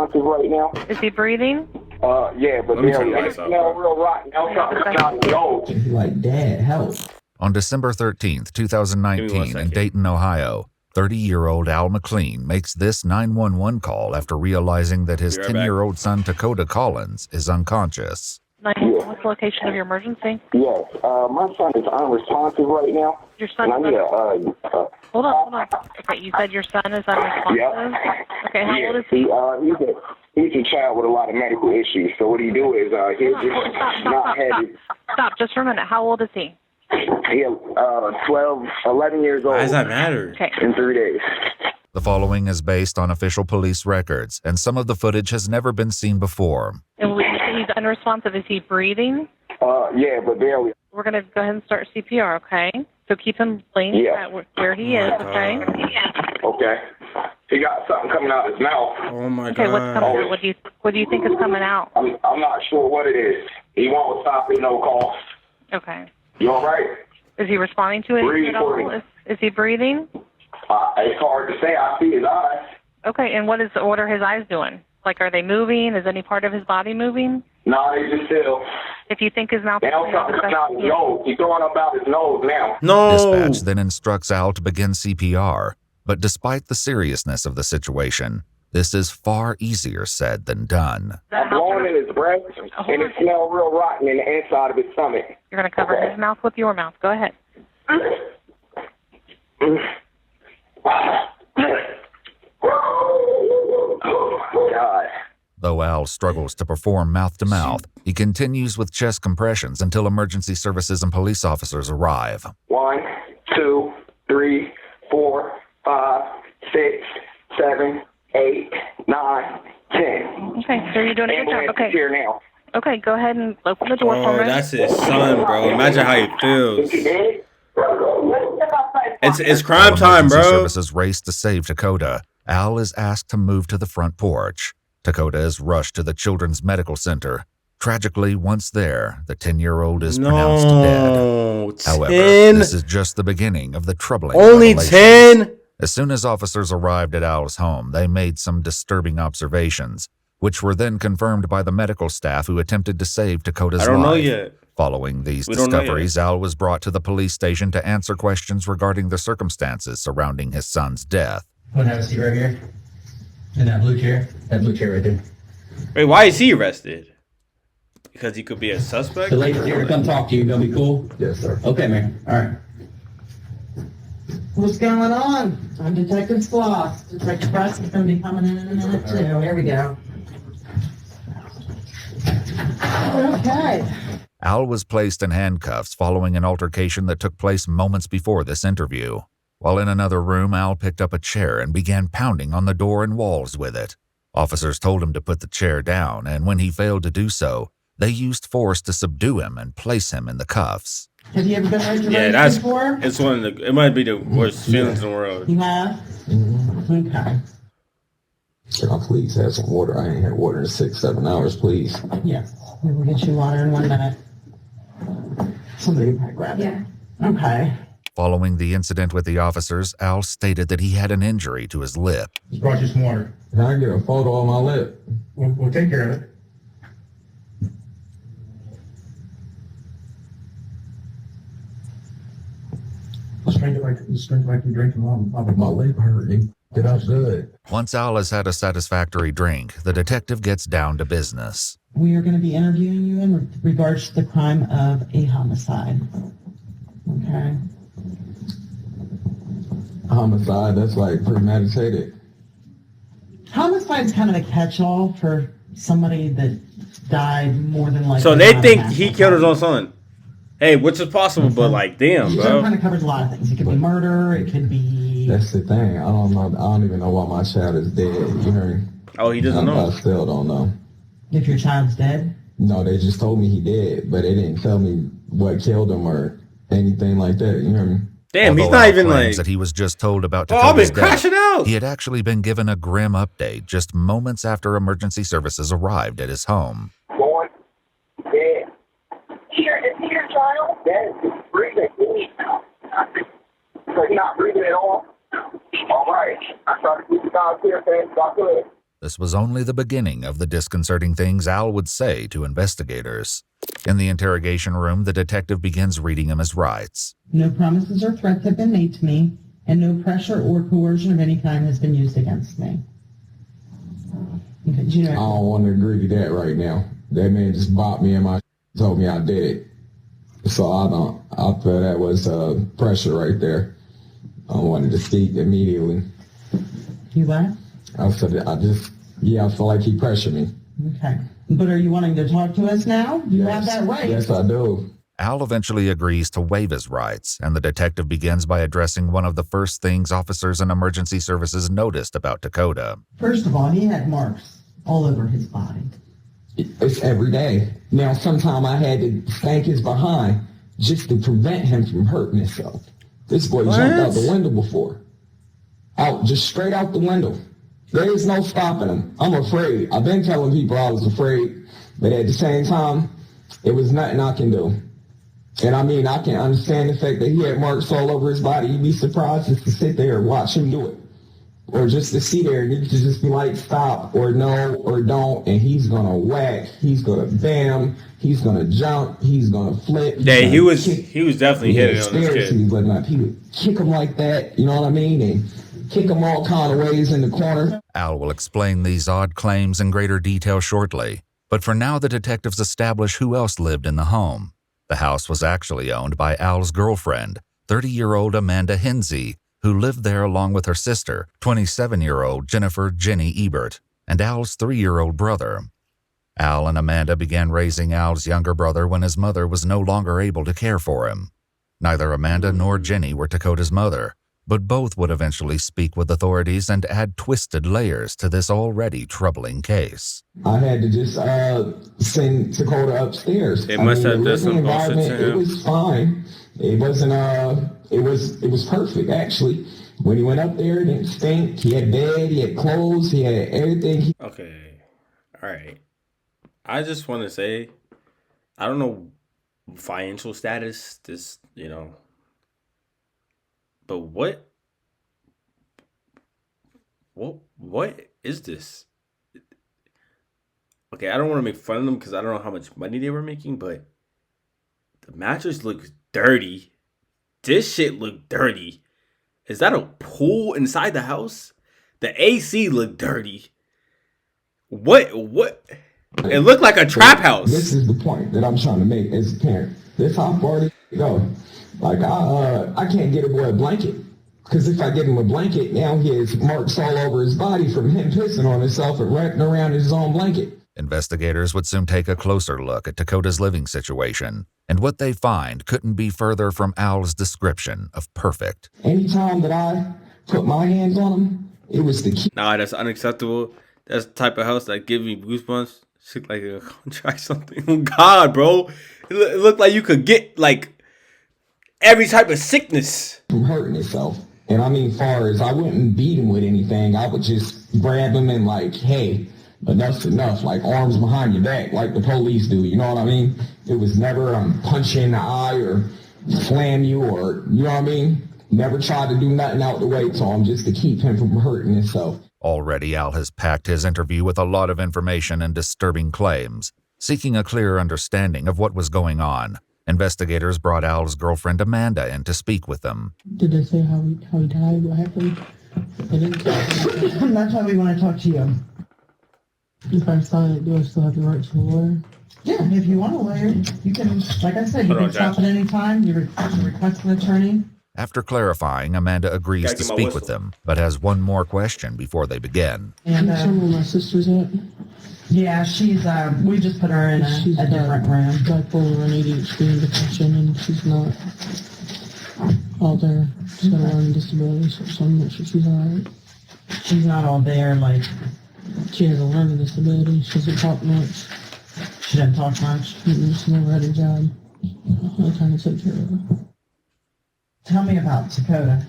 unresponsive right now. Is he breathing? Yeah, but they smell real rotten. Like, Dad, help. On December 13th, 2019, in Dayton, Ohio, 30-year-old Al McLean makes this 911 call after realizing that his 10-year-old son, Dakota Collins, is unconscious. What's the location of your emergency? Yes, my son is unresponsive right now. Your son is unresponsive? Hold on. Okay, you said your son is unresponsive? Yep. Okay, how old is he? He's a child with a lot of medical issues. So what he do is he'll just not have it. Stop, just for a minute. How old is he? He's 11 years old. Why does that matter? Okay. In 3 days. The following is based on official police records, and some of the footage has never been seen before. And when you say he's unresponsive, is he breathing? Yeah, but barely. We're going to go ahead and start CPR, okay? So keep him laying at where he is, okay? Okay. He got something coming out of his mouth. Oh my God. Okay, what's coming out? What do you think is coming out? I'm not sure what it is. He won't stop at no cost. Okay. You all right? Is he responding to it at all? Is he breathing? It's hard to say. I see his eyes. Okay, and what are his eyes doing? Like, are they moving? Is any part of his body moving? No, he's just still. If you think his mouth is coming out his nose. He's throwing up out his nose now. No. Dispatch then instructs Al to begin CPR, but despite the seriousness of the situation, this is far easier said than done. I'm blowing in his breath, and it smells real rotten in the inside of his stomach. You're going to cover his mouth with your mouth. Go ahead. Oh, God. Though Al struggles to perform mouth-to-mouth, he continues with chest compressions until emergency services and police officers arrive. 1, 2, 3, 4, 5, 6, 7, 8, 9, 10. Okay, so you're doing a good job. Okay. Here now. Okay, go ahead and open the door for me. That's his son, bro. Imagine how he feels. It's crime time, bro. Emergency services race to save Dakota. Al is asked to move to the front porch. Dakota is rushed to the Children's Medical Center. Tragically, once there, the 10-year-old is pronounced dead. However, this is just the beginning of the troubling Only revelations. 10? As soon as officers arrived at Al's home, they made some disturbing observations, which were then confirmed by the medical staff who attempted to save Dakota's life. I don't know yet. Following these discoveries, Al was brought to the police station to answer questions regarding the circumstances surrounding his son's death. Want to have a seat right here? In that blue chair? That blue chair right there. Wait, why is he arrested? Because he could be a suspect? The lady's here to come talk to you. Gonna be cool? Yes, sir. Okay, man. All right. What's going on? I'm Detective Sloth. Detective Price is going to be coming in a minute, too. Here we go. Okay. Al was placed in handcuffs following an altercation that took place moments before this interview. While in another room, Al picked up a chair and began pounding on the door and walls with it. Officers told him to put the chair down, and when he failed to do so, they used force to subdue him and place him in the cuffs. Have you ever been arrested before? It's one of the. It might be the worst feelings in the world. You have? Mm-hmm. Okay. Can I please have some water? I ain't had water in 6-7 hours, please. Yeah. We will get you water in 1 minute. Somebody might grab it. Yeah. Okay. Following the incident with the officers, Al stated that he had an injury to his lip. Just brought you some water. Can I get a photo of my lip? We'll take care of it. Strength like you drinking on my lip hurting. Get out good. Once Al has had a satisfactory drink, the detective gets down to business. We are going to be interviewing you in regards to the crime of a homicide. Okay. Homicide, that's like premeditated. Homicide's kind of a catch-all for somebody that died more than like. So they think he killed his own son. Hey, which is possible, but like, damn, bro. It kind of covers a lot of things. It could be murder. It could be. That's the thing. I don't know. I don't even know why my child is dead. You hear me? Oh, he doesn't know. I still don't know. If your child's dead? No, they just told me he dead, but they didn't tell me what killed him or anything like that. You hear me? Damn, Although he's not Al even claims like. that he was just told about Oh, I've Dakota's been crashing death. out. He had actually been given a grim update just moments after emergency services arrived at his home. Born dead. Is he your child? Dead. Breathing. So he's not breathing at all? All right. I tried to keep the guys here as fast as I could. This was only the beginning of the disconcerting things Al would say to investigators. In the interrogation room, the detective begins reading him his rights. No promises or threats have been made to me, and no pressure or coercion of any kind has been used against me. Okay, do you know? I don't want to agree to that right now. That man just bopped me in my told me I did it. So I feel that was pressure right there. I wanted to speak immediately. You what? I said, I feel like he pressured me. Okay. But are you wanting to talk to us now? You have that right. Yes, I do. Al eventually agrees to waive his rights, and the detective begins by addressing one of the first things officers and emergency services noticed about Dakota. First of all, he had marks all over his body. It's every day. Now, sometime I had to spank his behind just to prevent him from hurting himself. This boy jumped out the window before. Just straight out the window. There is no stopping him. I'm afraid. I've been telling people I was afraid, but at the same time, it was nothing I can do. And I mean, I can understand the fact that he had marks all over his body. You'd be surprised just to sit there and watch him do it. Or just to see there and you could just be like, stop, or no, or don't, and he's gonna whack, he's gonna bam, he's gonna jump, he's gonna flip. Yeah, he was definitely hitting on this kid. But not, he would kick him like that, you know what I mean? And kick him all kind of ways in the corner. Al will explain these odd claims in greater detail shortly, but for now the detectives establish who else lived in the home. The house was actually owned by Al's girlfriend, 30-year-old Amanda Hinsey, who lived there along with her sister, 27-year-old Jennifer Jenny Ebert, and Al's 3-year-old brother. Al and Amanda began raising Al's younger brother when his mother was no longer able to care for him. Neither Amanda nor Jenny were Dakota's mother, but both would eventually speak with authorities and add twisted layers to this already troubling case. I had to just send Dakota upstairs. It must have done some bullshit to him. It was fine. It wasn't, it was perfect, actually. When he went up there, it didn't stink. He had bed, he had clothes, he had everything. Okay. All right. I just want to say, I don't know financial status, this, but what is this? Okay, I don't want to make fun of them because I don't know how much money they were making, but the mattress looks dirty. This shit looked dirty. Is that a pool inside the house? The AC looked dirty. What? It looked like a trap house. This is the point that I'm trying to make as a parent. This how far they go. Like, I can't get a boy a blanket. Because if I give him a blanket, now he has marks all over his body from him pissing on himself and wrapping around his own blanket. Investigators would soon take a closer look at Dakota's living situation, and what they find couldn't be further from Al's description of perfect. Anytime that I put my hands on him, it was the key. Nah, that's unacceptable. That's the type of house that gives me goosebumps. Shit like a contract something. Oh God, bro. It looked like you could get like every type of sickness From hurting himself. And I mean, far as I wouldn't beat him with anything, I would just grab him and like, hey, enough's enough, like arms behind your back, like the police do, you know what I mean? It was never punch you in the eye or slam you or, you know what I mean? Never tried to do nothing out the way to him just to keep him from hurting himself. Already, Al has packed his interview with a lot of information and disturbing claims. Seeking a clearer understanding of what was going on, investigators brought Al's girlfriend Amanda in to speak with them. Did they say how he died? What happened? They didn't talk. That's why we want to talk to you. If I sign it, do I still have the right to a lawyer? Yeah, if you want a lawyer, you can, like I said, you Hold on, can stop at any time. You request an attorney. After clarifying, Amanda agrees Gotta to get my speak whistle. with them, but has one more question before they begin. Can And you tell me where my sister's at? yeah, she's we just put her in She's a different room. bipolar and ADHD and depression, and she's not all there. She's got a learning disability, so I'm not sure she's alright. She's not all there. Like She has a learning disability. She doesn't talk much. she doesn't talk much. She's never had a job. I kind of take care of her. Tell me about Dakota.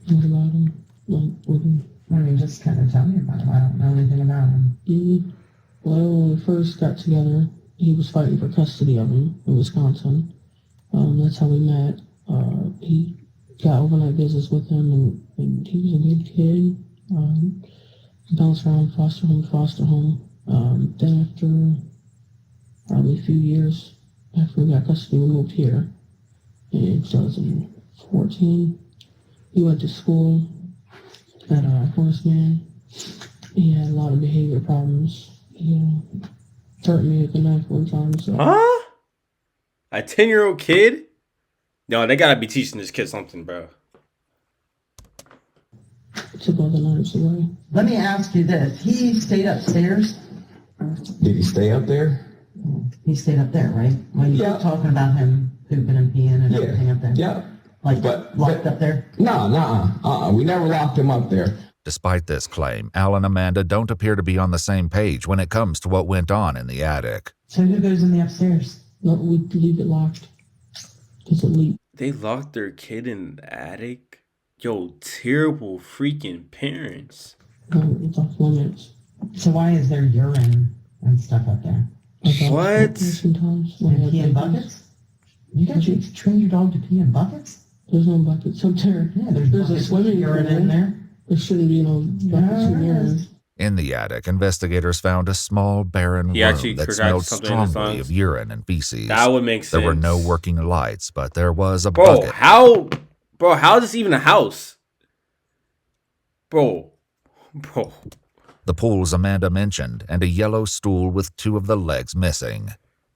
What about him? Like, with him? I mean, just kind of tell me about him. I don't know anything about him. Well, when we first got together, he was fighting for custody of him in Wisconsin. That's how we met. He got overnight visits with him, and he was a good kid. Bounced around foster home to foster home. Then after probably a few years, after we got custody, we moved here in 2014. He went to school at Horseman. He had a lot of behavior problems. He hurt me with a knife one time. So. Huh? A 10-year-old kid? No, they gotta be teaching this kid something, bro. Took all the knives away. Let me ask you this. He stayed upstairs? Did he stay up there? He stayed up there, right? When you were talking about him pooping and peeing and everything up there? Yeah. Like, locked up there? No, we never locked him up there. Despite this claim, Al and Amanda don't appear to be on the same page when it comes to what went on in the attic. So who goes in the upstairs? No, we leave it locked. Because it leaked. They locked their kid in the attic? Yo, terrible freaking parents. No, it's off limits. So why is there urine and stuff up there? What? Sometimes. And pee in buckets? You guys train your dog to pee in buckets? There's no buckets up there. Yeah, there's a swimming urine in there. There shouldn't be no buckets in there. In the attic, investigators found a small, barren room that smelled strongly of urine and feces. That would make sense. There were no working lights, but there was a Bro, bucket. how is this even a house? Bro. The pools Amanda mentioned, and a yellow stool with 2 of the legs missing.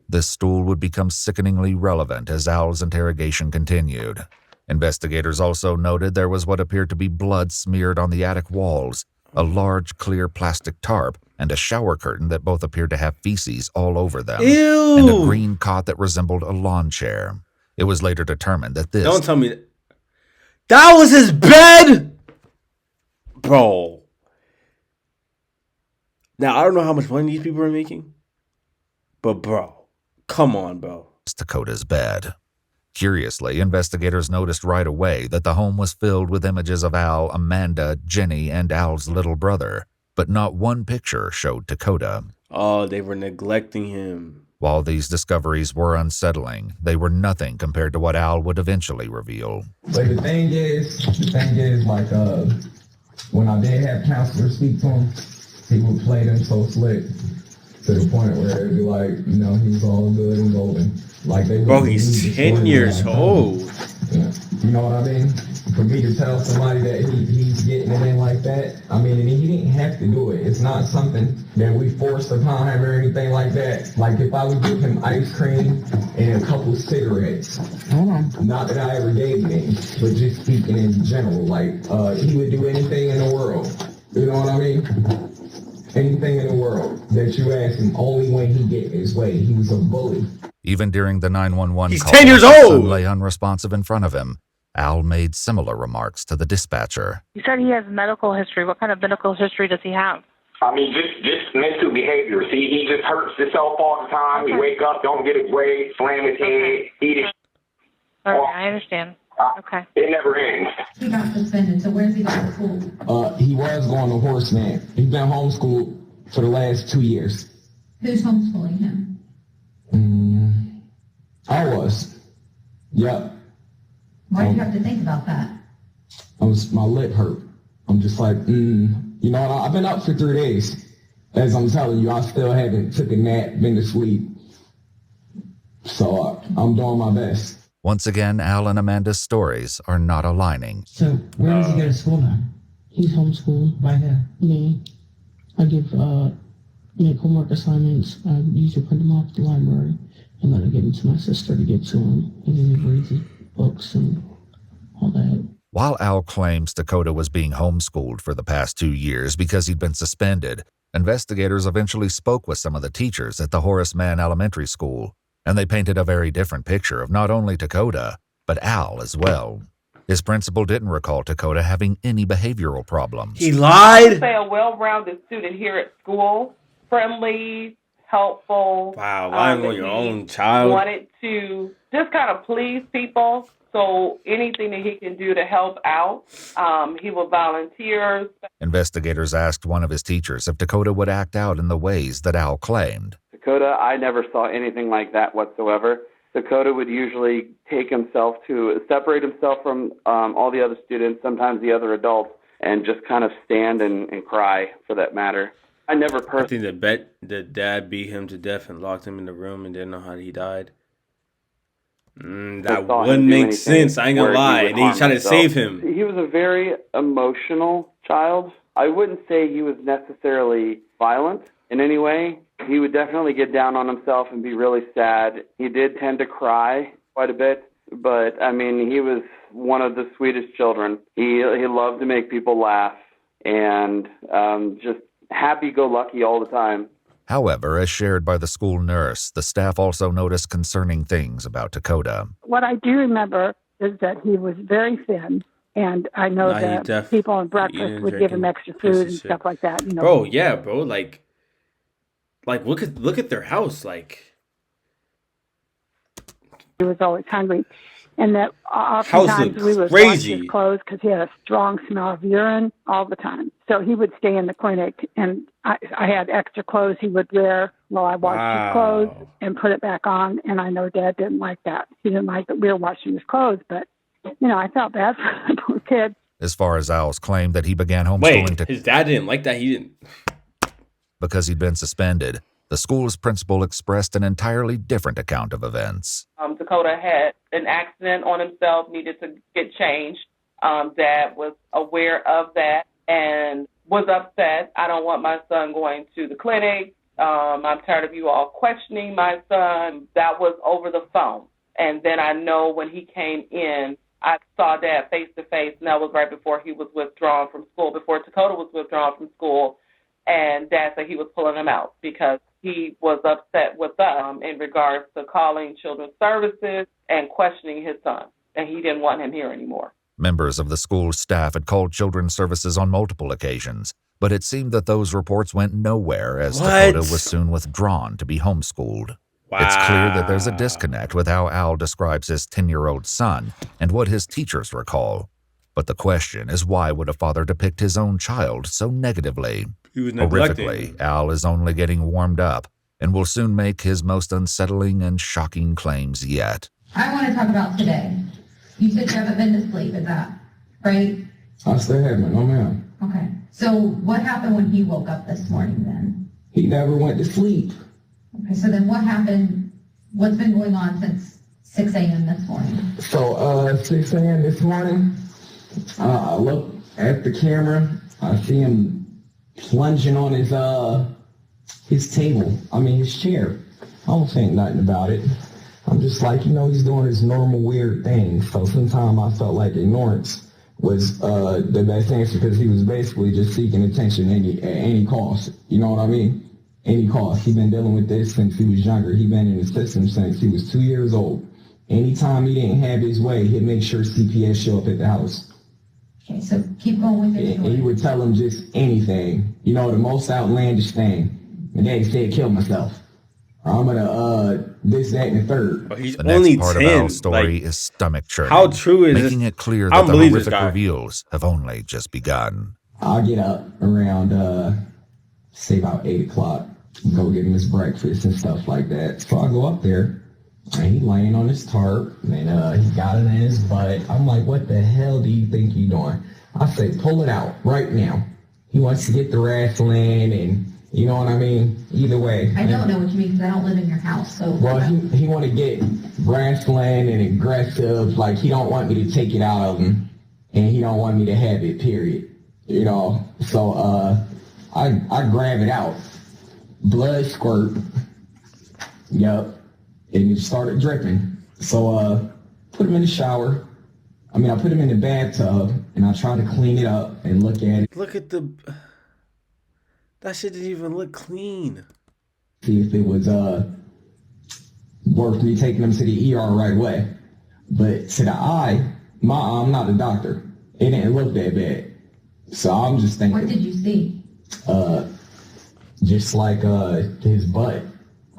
This stool would become sickeningly relevant as Al's interrogation continued. Investigators also noted there was what appeared to be blood smeared on the attic walls, a large clear plastic tarp, and a shower curtain that both appeared to have feces all over them. Ew! And a green cot that resembled a lawn chair. It was later determined that this... Don't tell me that was his bed! Bro. Now, I don't know how much money these people are making, but bro, come on, bro. Dakota's bed. Curiously, investigators noticed right away that the home was filled with images of Al, Amanda, Jenny, and Al's little brother, but not one picture showed Dakota. Oh, they were neglecting him. While these discoveries were unsettling, they were nothing compared to what Al would eventually reveal. But the thing is, like, when I did have counselors speak to him, he would play them so slick to the point where it'd be like, he was all good and golden. Like they bro, he's 10 years old. Yeah. You know what I mean? For me to tell somebody that he's getting it in like that, and he didn't have to do it. It's not something that we forced upon him or anything like that. Like if I would give him ice cream and a couple cigarettes, not that I ever gave him any, but just speaking in general, like he would do anything in the world. You know what I mean? Anything in the world that you ask him, only when he get his way. He was a bully. Even during the 911 He's call, 10 years his son old! lay unresponsive in front of him. Al made similar remarks to the dispatcher. You said he has medical history. What kind of medical history does he have? Just mental behavior. See, he just hurts himself all the time. Okay. He wake up, don't get his way, slam his head, eat it. Okay, I understand. Okay. It never ends. He got suspended, so where's he going to school? He was going to Horseman. He's been homeschooled for the last 2 years. Who's homeschooling him? I was. Yep. Why do you have to think about that? My lip hurt. I'm just like, I've been up for 3 days. As I'm telling you, I still haven't took a nap, been to sleep. So I'm doing my best. Once again, Al and Amanda's stories are not aligning. So where does he go to school now? He's homeschooled. By who? Me. I make homework assignments. I usually print them off the library, and then I give them to my sister to give to him. And then he reads books and all that. While Al claims Dakota was being homeschooled for the past 2 years because he'd been suspended, investigators eventually spoke with some of the teachers at the Horace Mann Elementary School, and they painted a very different picture of not only Dakota, but Al as well. His principal didn't recall Dakota having any behavioral problems. He lied? Say a well-rounded student here at school, friendly, helpful. Wow, lying on your own child. Wanted to just kind of please people. So anything that he can do to help out, he will volunteer. Investigators asked one of his teachers if Dakota would act out in the ways that Al claimed. Dakota, I never saw anything like that whatsoever. Dakota would usually take himself to separate himself from all the other students, sometimes the other adults, and just kind of stand and cry, for that matter. I never I think the dad beat him to death and locked him in the room and didn't know how he died. That wouldn't make sense. I ain't gonna lie. And then he tried to save him. He was a very emotional child. I wouldn't say he was necessarily violent in any way. He would definitely get down on himself and be really sad. He did tend to cry quite a bit, but I mean, he was one of the sweetest children. He loved to make people laugh and just happy-go-lucky all the time. However, as shared by the school nurse, the staff also noticed concerning things about Dakota. What I do remember is that he was very thin, and I know that people on breakfast would give him extra food and stuff like that. You know, bro, yeah, bro, like look at their house, like he was always hungry, and that oftentimes we would wash his clothes because he had a strong smell of urine all the time. So he would stay in the clinic, and I had extra clothes he would wear while I washed his clothes and put it back on. And I know Dad didn't like that. He didn't like that we were washing his clothes, but you know, I felt bad for the poor kid. As far as Al's claim that he began homeschooling his dad didn't like that. He didn't, because he'd been suspended. The school's principal expressed an entirely different account of events. Dakota had an accident on himself, needed to get changed. Dad was aware of that and was upset. I don't want my son going to the clinic. I'm tired of you all questioning my son. That was over the phone. And then I know when he came in, I saw Dad face to face, and that was right before he was withdrawn from school, before Dakota was withdrawn from school. And Dad said he was pulling him out because he was upset with them in regards to calling children's services and questioning his son. And he didn't want him here anymore. Members of the school staff had called children's services on multiple occasions, but it seemed that those reports went nowhere as Dakota was soon withdrawn to be homeschooled. Wow. It's clear that there's a disconnect with how Al describes his 10-year-old son and what his teachers recall. But the question is, why would a father depict his own child so negatively? He was neglecting. Horrifically, Al is only getting warmed up and will soon make his most unsettling and shocking claims yet. I want to talk about today. You said you haven't been to sleep, is that right? I still haven't, no ma'am. Okay. So what happened when he woke up this morning then? He never went to sleep. Okay, so then what happened? What's been going on since 6 a.m. this morning? So 6 a.m. this morning, I look at the camera. I see him plunging on his table. I mean, his chair. I don't think nothing about it. I'm just like, you know, he's doing his normal weird thing. So sometimes I felt like ignorance was the best answer because he was basically just seeking attention at any cost. You know what I mean? Any cost. He's been dealing with this since he was younger. He's been in the system since he was 2 years old. Anytime he didn't have his way, he'd make sure CPS show up at the house. Okay, so keep going with your story. And he would tell him just anything. You know, the most outlandish thing. My daddy said, kill myself. I'm gonna this, that, and the third. But he's the only next part 10. of Al's story is stomach churning. How true is making this? it clear that the horrific reveals have only just begun. I'll get up around say about 8 o'clock, go get him his breakfast and stuff like that. So I go up there and he's laying on his tarp and he got it in his butt. I'm like, what the hell do you think you're doing? I say, pull it out right now. He wants to get the wrestling and you know what I mean? Either way. I don't know what you mean because I don't live in your house. So well, he want to get wrestling and aggressive. Like he don't want me to take it out of him, and he don't want me to have it. Period. You know. So I grab it out, blood squirt. Yup, and it started dripping. So put him in the shower. I put him in the bathtub, and I try to clean it up and look at it. Look at the. That shit didn't even look clean. See if it was worth me taking him to the ER right away. But to the eye, I'm not a doctor. It didn't look that bad. So I'm just thinking. What did you see? Just like his butt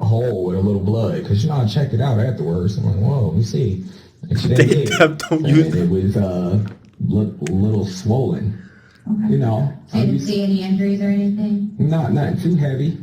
hole with a little blood. Because, you know, I checked it out afterwards. I'm like, whoa, let me see. It was a little swollen. Okay. You know. So you didn't see any injuries or anything? Nothing too heavy.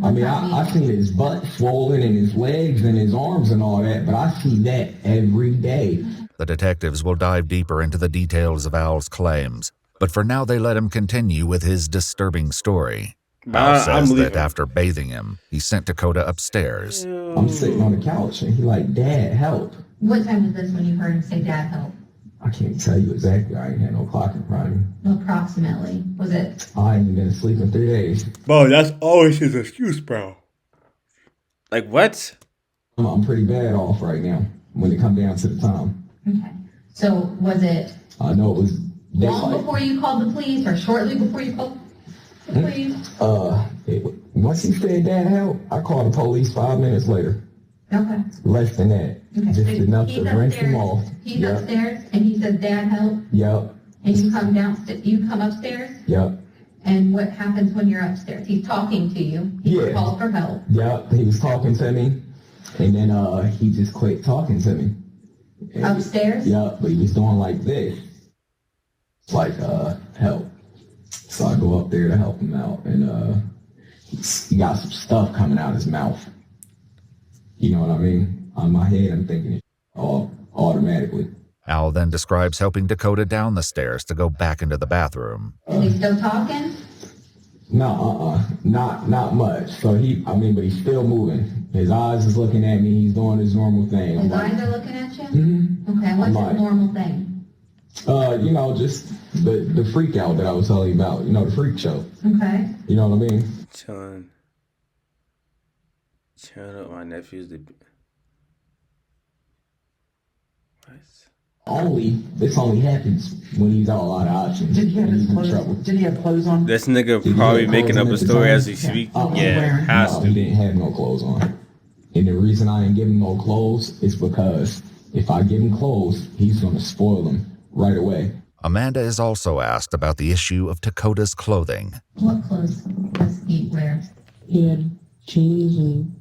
I seen his butt swollen and his legs and his arms and all that, but I see that every day. The detectives will dive deeper into the details of Al's claims, But for now, they let him continue with his disturbing story. Al says that after bathing him, he sent Dakota upstairs. I'm sitting on the couch, and he like, Dad, help. What time was this when you heard him say, Dad, help? I can't tell you exactly. I ain't had no clock in front of me. Approximately. Was it? I ain't been asleep in 3 days. Bro, that's always his excuse, bro. Like, what? I'm pretty bad off right now when it come down to the time. Okay. So, was it I know it was long before you called the police or shortly before you called the police? Once he said, Dad, help, I called the police 5 minutes later. Okay. Less than that. Okay. Just So enough to rinse him off. He's upstairs and he says, Dad, help. Yep. And you come downstairs, you come upstairs? Yep. And what happens when you're upstairs? He's talking to you. He calls for help. Yep. He was talking to me. And then he just quit talking to me. And upstairs? Yep. But he was doing like this. Like, help. So I go up there to help him out. And he got some stuff coming out of his mouth. You know what I mean? On my head, I'm thinking it all automatically. Al then describes helping Dakota down the stairs to go back into the bathroom. Is he still talking? No, not much. So but he's still moving. His eyes is looking at me. He's doing his normal thing. His eyes are looking at you? Mm-hmm. Okay, what's his normal thing? Just the freak out that I was telling you about. The freak show. Okay. You know what I mean? Chilling up my nephews. This only happens when he's out a lot of options. Did he have his clothes? Did he have clothes on? This nigga probably making up a story as we speak. Yeah, has to. He didn't have no clothes on. And the reason I didn't give him no clothes is because if I give him clothes, he's going to spoil them right away. Amanda is also asked about the issue of Dakota's clothing. What clothes does he wear? He had jeans and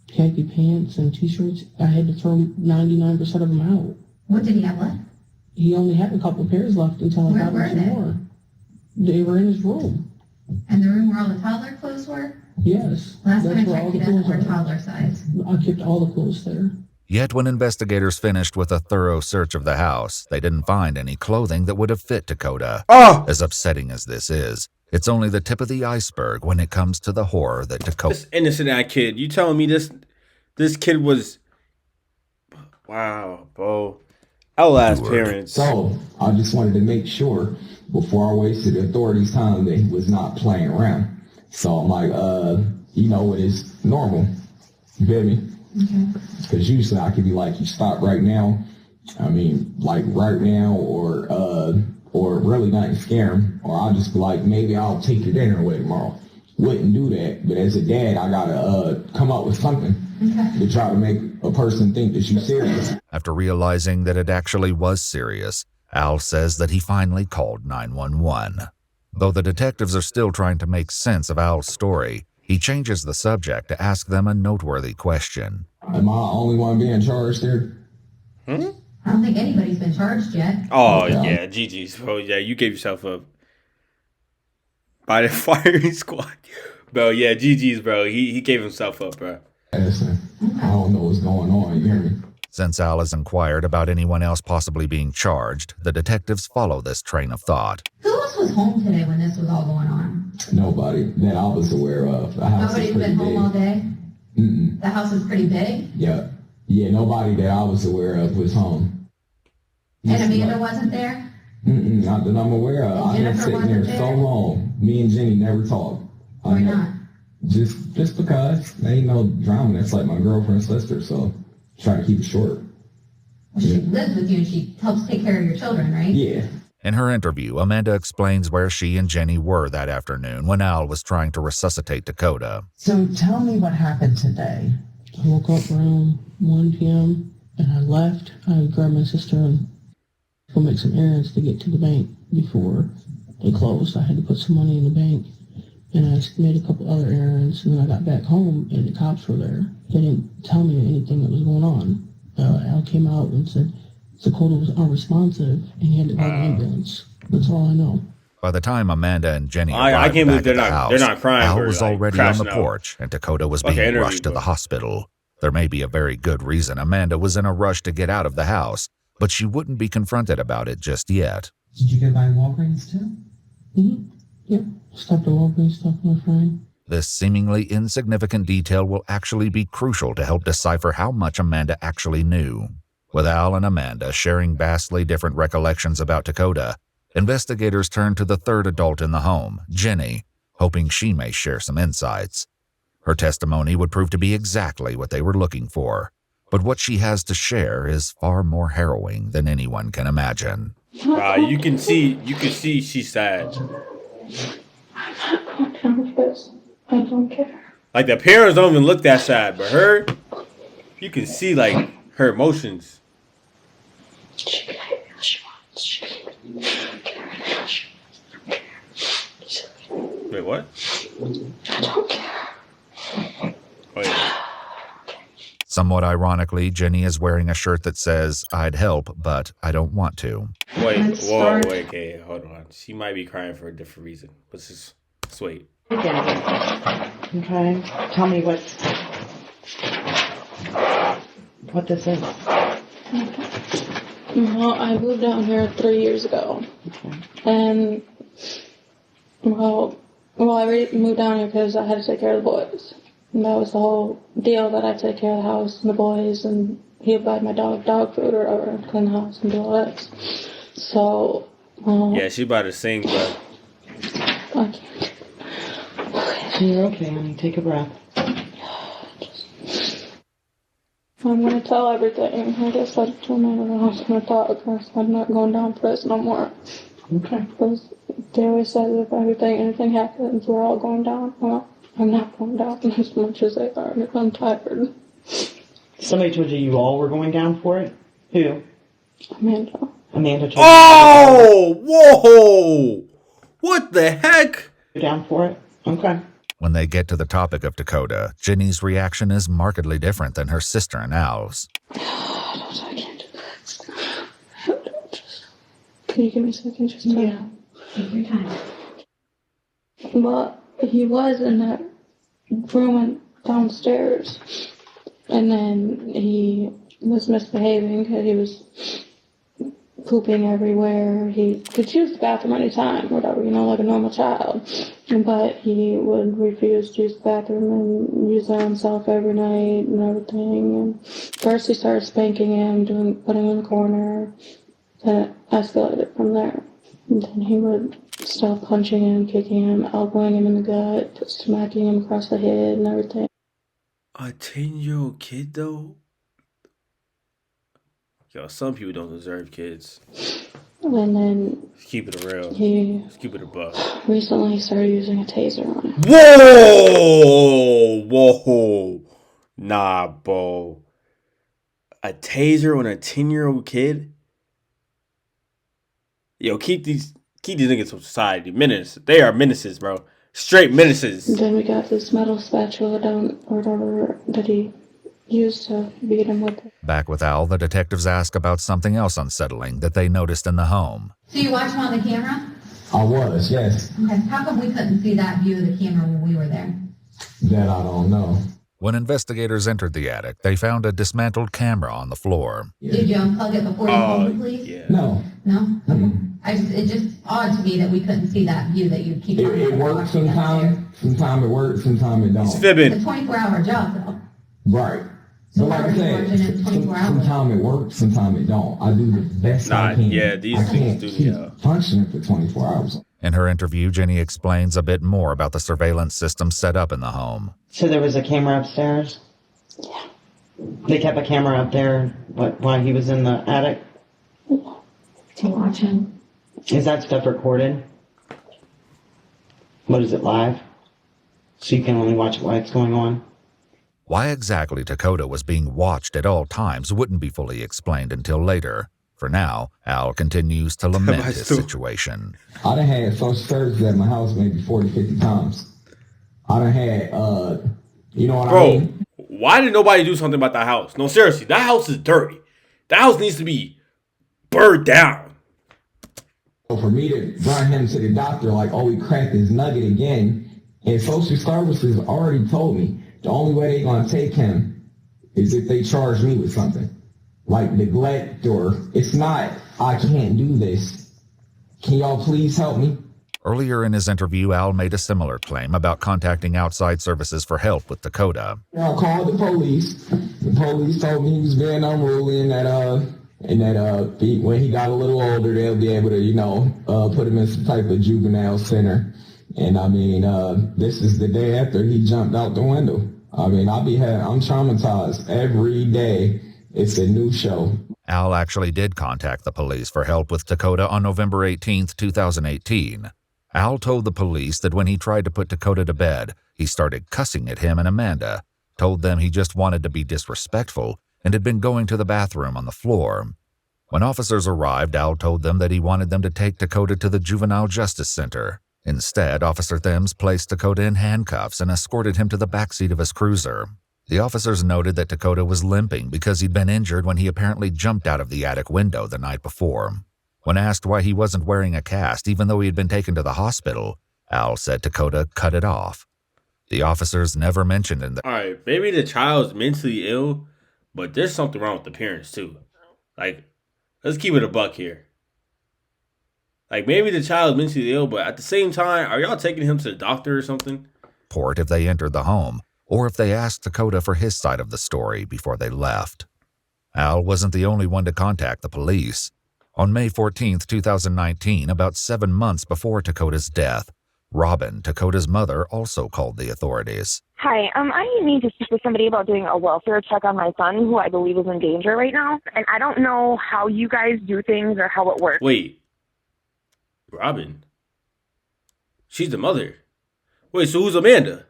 khaki pants and t-shirts. I had to throw 99% of them out. What did he have left? He only had a couple pairs left until I got him some more. They were in his room. And the room where all the toddler clothes were? Yes. Last time I checked, he doesn't wear toddler size. I kept all the clothes there. Yet when investigators finished with a thorough search of the house, they didn't find any clothing that would have fit Dakota. Oh! As upsetting as this is, it's only the tip of the iceberg when it comes to the horror that Dakota... This innocent kid. You telling me this kid was... Wow, bro. I'll ask parents. So, I just wanted to make sure, before I wasted the authorities' time, that he was not playing around. So I'm like, it is normal. You feel me? Because usually I could be like, you stop right now. I mean, like right now, or really not scare him. Or I'll just be like, maybe I'll take your dinner away tomorrow. Wouldn't do that. But as a dad, I gotta come up with something to try to make a person think that you're serious. After realizing that it actually was serious, Al says that he finally called 911. Though the detectives are still trying to make sense of Al's story, he changes the subject to ask them a noteworthy question. Am I the only one being charged here? I don't think anybody's been charged yet. Oh, yeah, GG's, bro. Yeah, you gave yourself up by the firing squad. Bro, yeah, GG's, bro. He gave himself up, bro. Listen, I don't know what's going on, you hear me? Since Al has inquired about anyone else possibly being charged, the detectives follow this train of thought. Who else was home today when this was all going on? Nobody that I was aware of. The house Nobody's been home all day? Mm-mm. The house is pretty big? Yeah, nobody that I was aware of was home. And Amanda wasn't there? Not that I'm aware of. I've been sitting there so long. Me and Jenny never talked. Why not? Just because. There ain't no drama. That's like my girlfriend's sister, so try to keep it short. Well, she lives with you and she helps take care of your children, right? Yeah. In her interview, Amanda explains where she and Jenny were that afternoon when Al was trying to resuscitate Dakota. So tell me what happened today. I woke up around 1 p.m. and I left. I grabbed my sister and go make some errands to get to the bank before they closed. I had to put some money in the bank. And I made a couple other errands, and then I got back home, and the cops were there. They didn't tell me anything that was going on. Al came out and said Dakota was unresponsive, and he had to call the ambulance. That's all I know. By the time Amanda and Jenny arrived back at the house, they're not crying. Al was already on the out. porch, and Dakota was being rushed to the hospital. There may be a very good reason Amanda was in a rush to get out of the house, but she wouldn't be confronted about it just yet. Did you go by Walgreens too? Mm-hmm. Yep. Stopped at Walgreens, talked to my friend. This seemingly insignificant detail will actually be crucial to help decipher how much Amanda actually knew. With Al and Amanda sharing vastly different recollections about Dakota, investigators turn to the third adult in the home, Jenny, hoping she may share some insights. Her testimony would prove to be exactly what they were looking for, but what she has to share is far more harrowing than anyone can imagine. You can see she's sad. I'm not going down with this. I don't care. Like, the parents don't even look that sad, but her, you can see, like, her emotions. She can hate me how she wants. She can care how she wants. Wait, what? I don't care. Oh, yeah. Somewhat ironically, Jenny is wearing a shirt that says, "I'd help, but I don't want to." Wait, okay, hold on. She might be crying for a different reason. Let's wait. Okay. Tell me what this is. Well, I moved down here 3 years ago. Okay. And, well, I moved down here because I had to take care of the boys. And that was the whole deal, that I take care of the house and the boys, and he would buy my dog food or whatever, and clean the house and do all that. So, yeah, she about to sing, but I can't. Okay. You're okay, honey. Take a breath. I'm going to tell everything. I guess I told my I was going to talk, because I'm not going down for this no more. Okay. Because they always said if anything happens, we're all going down. Well, I'm not going down as much as they are. I'm tired. Somebody told you all were going down for it? Who? Amanda. Amanda told you. Whoa! What the heck? You're down for it? Okay. When they get to the topic of Dakota, Jenny's reaction is markedly different than her sister and Al's. I can't do that. Can you give me a second? Just yeah. Take your time. But he was in that room downstairs, and then he was misbehaving because he was pooping everywhere. He could use the bathroom anytime, whatever, like a normal child. But he would refuse to use the bathroom and use it on himself every night and everything. And first he started spanking him, putting him in the corner. Then it escalated from there. And then he would start punching him, kicking him, elbowing him in the gut, smacking him across the head and everything. A 10-year-old kid, though? Yo, some people don't deserve kids. And then... Let's keep it real. Let's keep it a buck. Recently he started using a taser on him. Whoa! Nah, bro. A taser on a 10-year-old kid? Yo, keep these niggas from society. Menace. They are menaces, bro. Straight menaces. And then we got this metal spatula down, or whatever, that he used to beat him with. Back with Al, the detectives ask about something else unsettling that they noticed in the home. So you watched him on the camera? I was, yes. Okay. How come we couldn't see that view of the camera when we were there? That I don't know. When investigators entered the attic, they found a dismantled camera on the floor. Did you unplug it before you called the police? Yeah. No. No? Okay. It's just odd to me that we couldn't see that view that you keep on. It works sometimes. Sometimes it works, sometimes it don't. It's fibbing. It's a 24-hour job, though. Right. So like I said, sometimes it works, sometimes it don't. I do the best I can. Yeah, these I can't do, keep functioning for 24 hours. In her interview, Jenny explains a bit more about the surveillance system set up in the home. So there was a camera upstairs? Yeah. They kept a camera up there while he was in the attic? Yeah. To watch him. Is that stuff recorded? What is it, live? So you can only watch it while it's going on? Why exactly Dakota was being watched at all times wouldn't be fully explained until later. For now, Al continues to lament his situation. I done had social services at my house maybe 40, 50 times. I done had, you know what I mean? Why did nobody do something about that house? No, seriously, that house is dirty. That house needs to be burned down. For me to run him to the doctor like, oh, he cracked his nugget again, and social services already told me the only way they're going to take him is if they charge me with something. Like neglect, or it's not, I can't do this. Can y'all please help me? Earlier in his interview, Al made a similar claim about contacting outside services for help with Dakota. I called the police. The police told me he was being unruly and that when he got a little older, they'll be able to, put him in some type of juvenile center. And I mean, this is the day after he jumped out the window. I mean, I'm traumatized every day. It's a new show. Al actually did contact the police for help with Dakota on November 18, 2018. Al told the police that when he tried to put Dakota to bed, he started cussing at him and Amanda, told them he just wanted to be disrespectful, and had been going to the bathroom on the floor. When officers arrived, Al told them that he wanted them to take Dakota to the Juvenile Justice Center. Instead, Officer Thims placed Dakota in handcuffs and escorted him to the backseat of his cruiser. The officers noted that Dakota was limping because he'd been injured when he apparently jumped out of the attic window the night before. When asked why he wasn't wearing a cast even though he had been taken to the hospital, Al said Dakota cut it off. The officers never mentioned in the— Alright, maybe the child's mentally ill, but there's something wrong with the parents too. Like, let's keep it a buck here. Like, maybe the child's mentally ill, but at the same time, are y'all taking him to the doctor or something? Report if they entered the home, or if they asked Dakota for his side of the story before they left. Al wasn't the only one to contact the police. On May 14, 2019, about 7 months before Dakota's death, Robin, Dakota's mother, also called the authorities. Hi, I need to speak with somebody about doing a welfare check on my son, who I believe is in danger right now. And I don't know how you guys do things or how it works. Wait. Robin? She's the mother. Wait, so who's Amanda?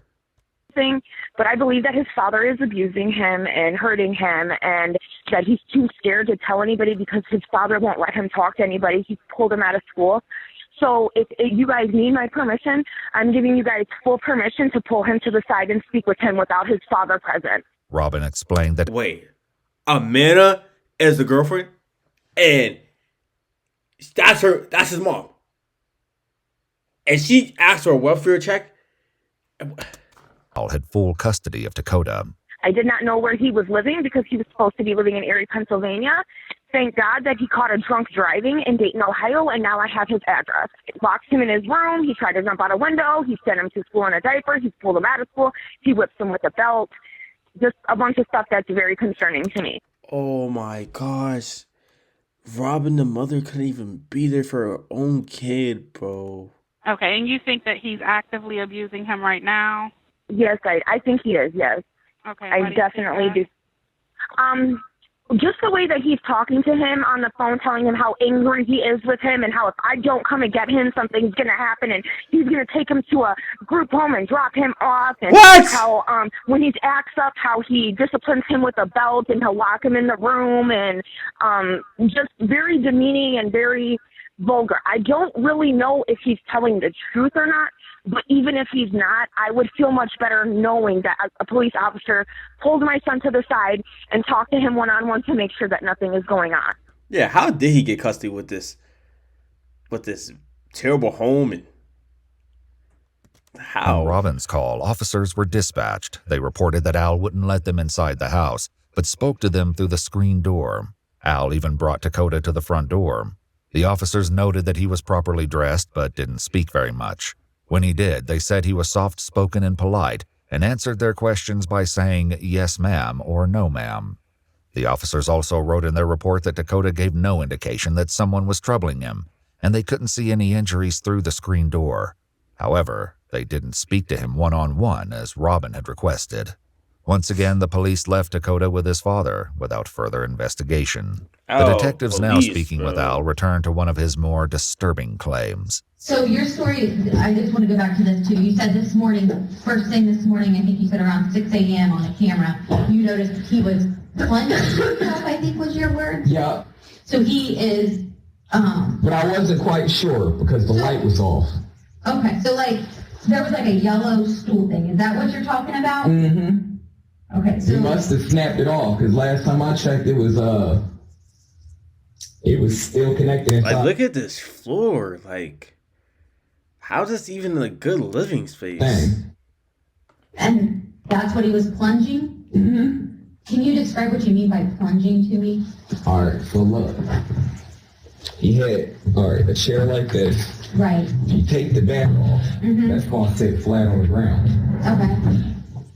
But I believe that his father is abusing him and hurting him, and that he's too scared to tell anybody because his father won't let him talk to anybody. He pulled him out of school. So if you guys need my permission, I'm giving you guys full permission to pull him to the side and speak with him without his father present. Robin explained that— Wait, Amanda is the girlfriend, and that's his mom, and she asked for a welfare check. Al had full custody of Dakota. I did not know where he was living because he was supposed to be living in Erie, Pennsylvania. Thank God that he caught a drunk driving in Dayton, Ohio, and now I have his address. Locked him in his room. He tried to jump out a window. He sent him to school in a diaper. He pulled him out of school. He whipped him with a belt. Just a bunch of stuff that's very concerning to me. Oh my gosh. Robin, the mother, couldn't even be there for her own kid, bro. Okay, and you think that he's actively abusing him right now? Yes, I think he is, yes. Okay. I definitely do. Just the way that he's talking to him on the phone, telling him how angry he is with him and how if I don't come and get him, something's going to happen and he's going to take him to a group home and drop him off. And what? How when he acts up, how he disciplines him with a belt and he'll lock him in the room and just very demeaning and very vulgar. I don't really know if he's telling the truth or not. But even if he's not, I would feel much better knowing that a police officer pulled my son to the side and talked to him one-on-one to make sure that nothing is going on. Yeah, how did he get custody with this terrible home? And how? On Robin's call, officers were dispatched. They reported that Al wouldn't let them inside the house, but spoke to them through the screen door. Al even brought Dakota to the front door. The officers noted that he was properly dressed but didn't speak very much. When he did, they said he was soft-spoken and polite and answered their questions by saying yes ma'am or no ma'am. The officers also wrote in their report that Dakota gave no indication that someone was troubling him, and they couldn't see any injuries through the screen door. However, they didn't speak to him one-on-one as Robin had requested. Once again, the police left Dakota with his father without further investigation. The detectives now speaking with Al returned to one of his more disturbing claims. So your story, I just want to go back to this too. You said this morning, first thing this morning, I think you said around 6 a.m. on the camera, you noticed he was plunging himself, I think was your word? Yeah. So he is... But I wasn't quite sure because the light was off. Okay, so like, there was like a yellow stool thing. Is that what you're talking about? Mm-hmm. Okay, so... He must have snapped it off because last time I checked, it was still connected inside. Like, look at this floor. Like, how's this even a good living space? Dang. And that's what he was plunging? Mm-hmm. Can you describe what you mean by plunging to me? All right, so look. He had, all right, a chair like this. Right. You take the back off, that's going to sit flat on the ground. Okay.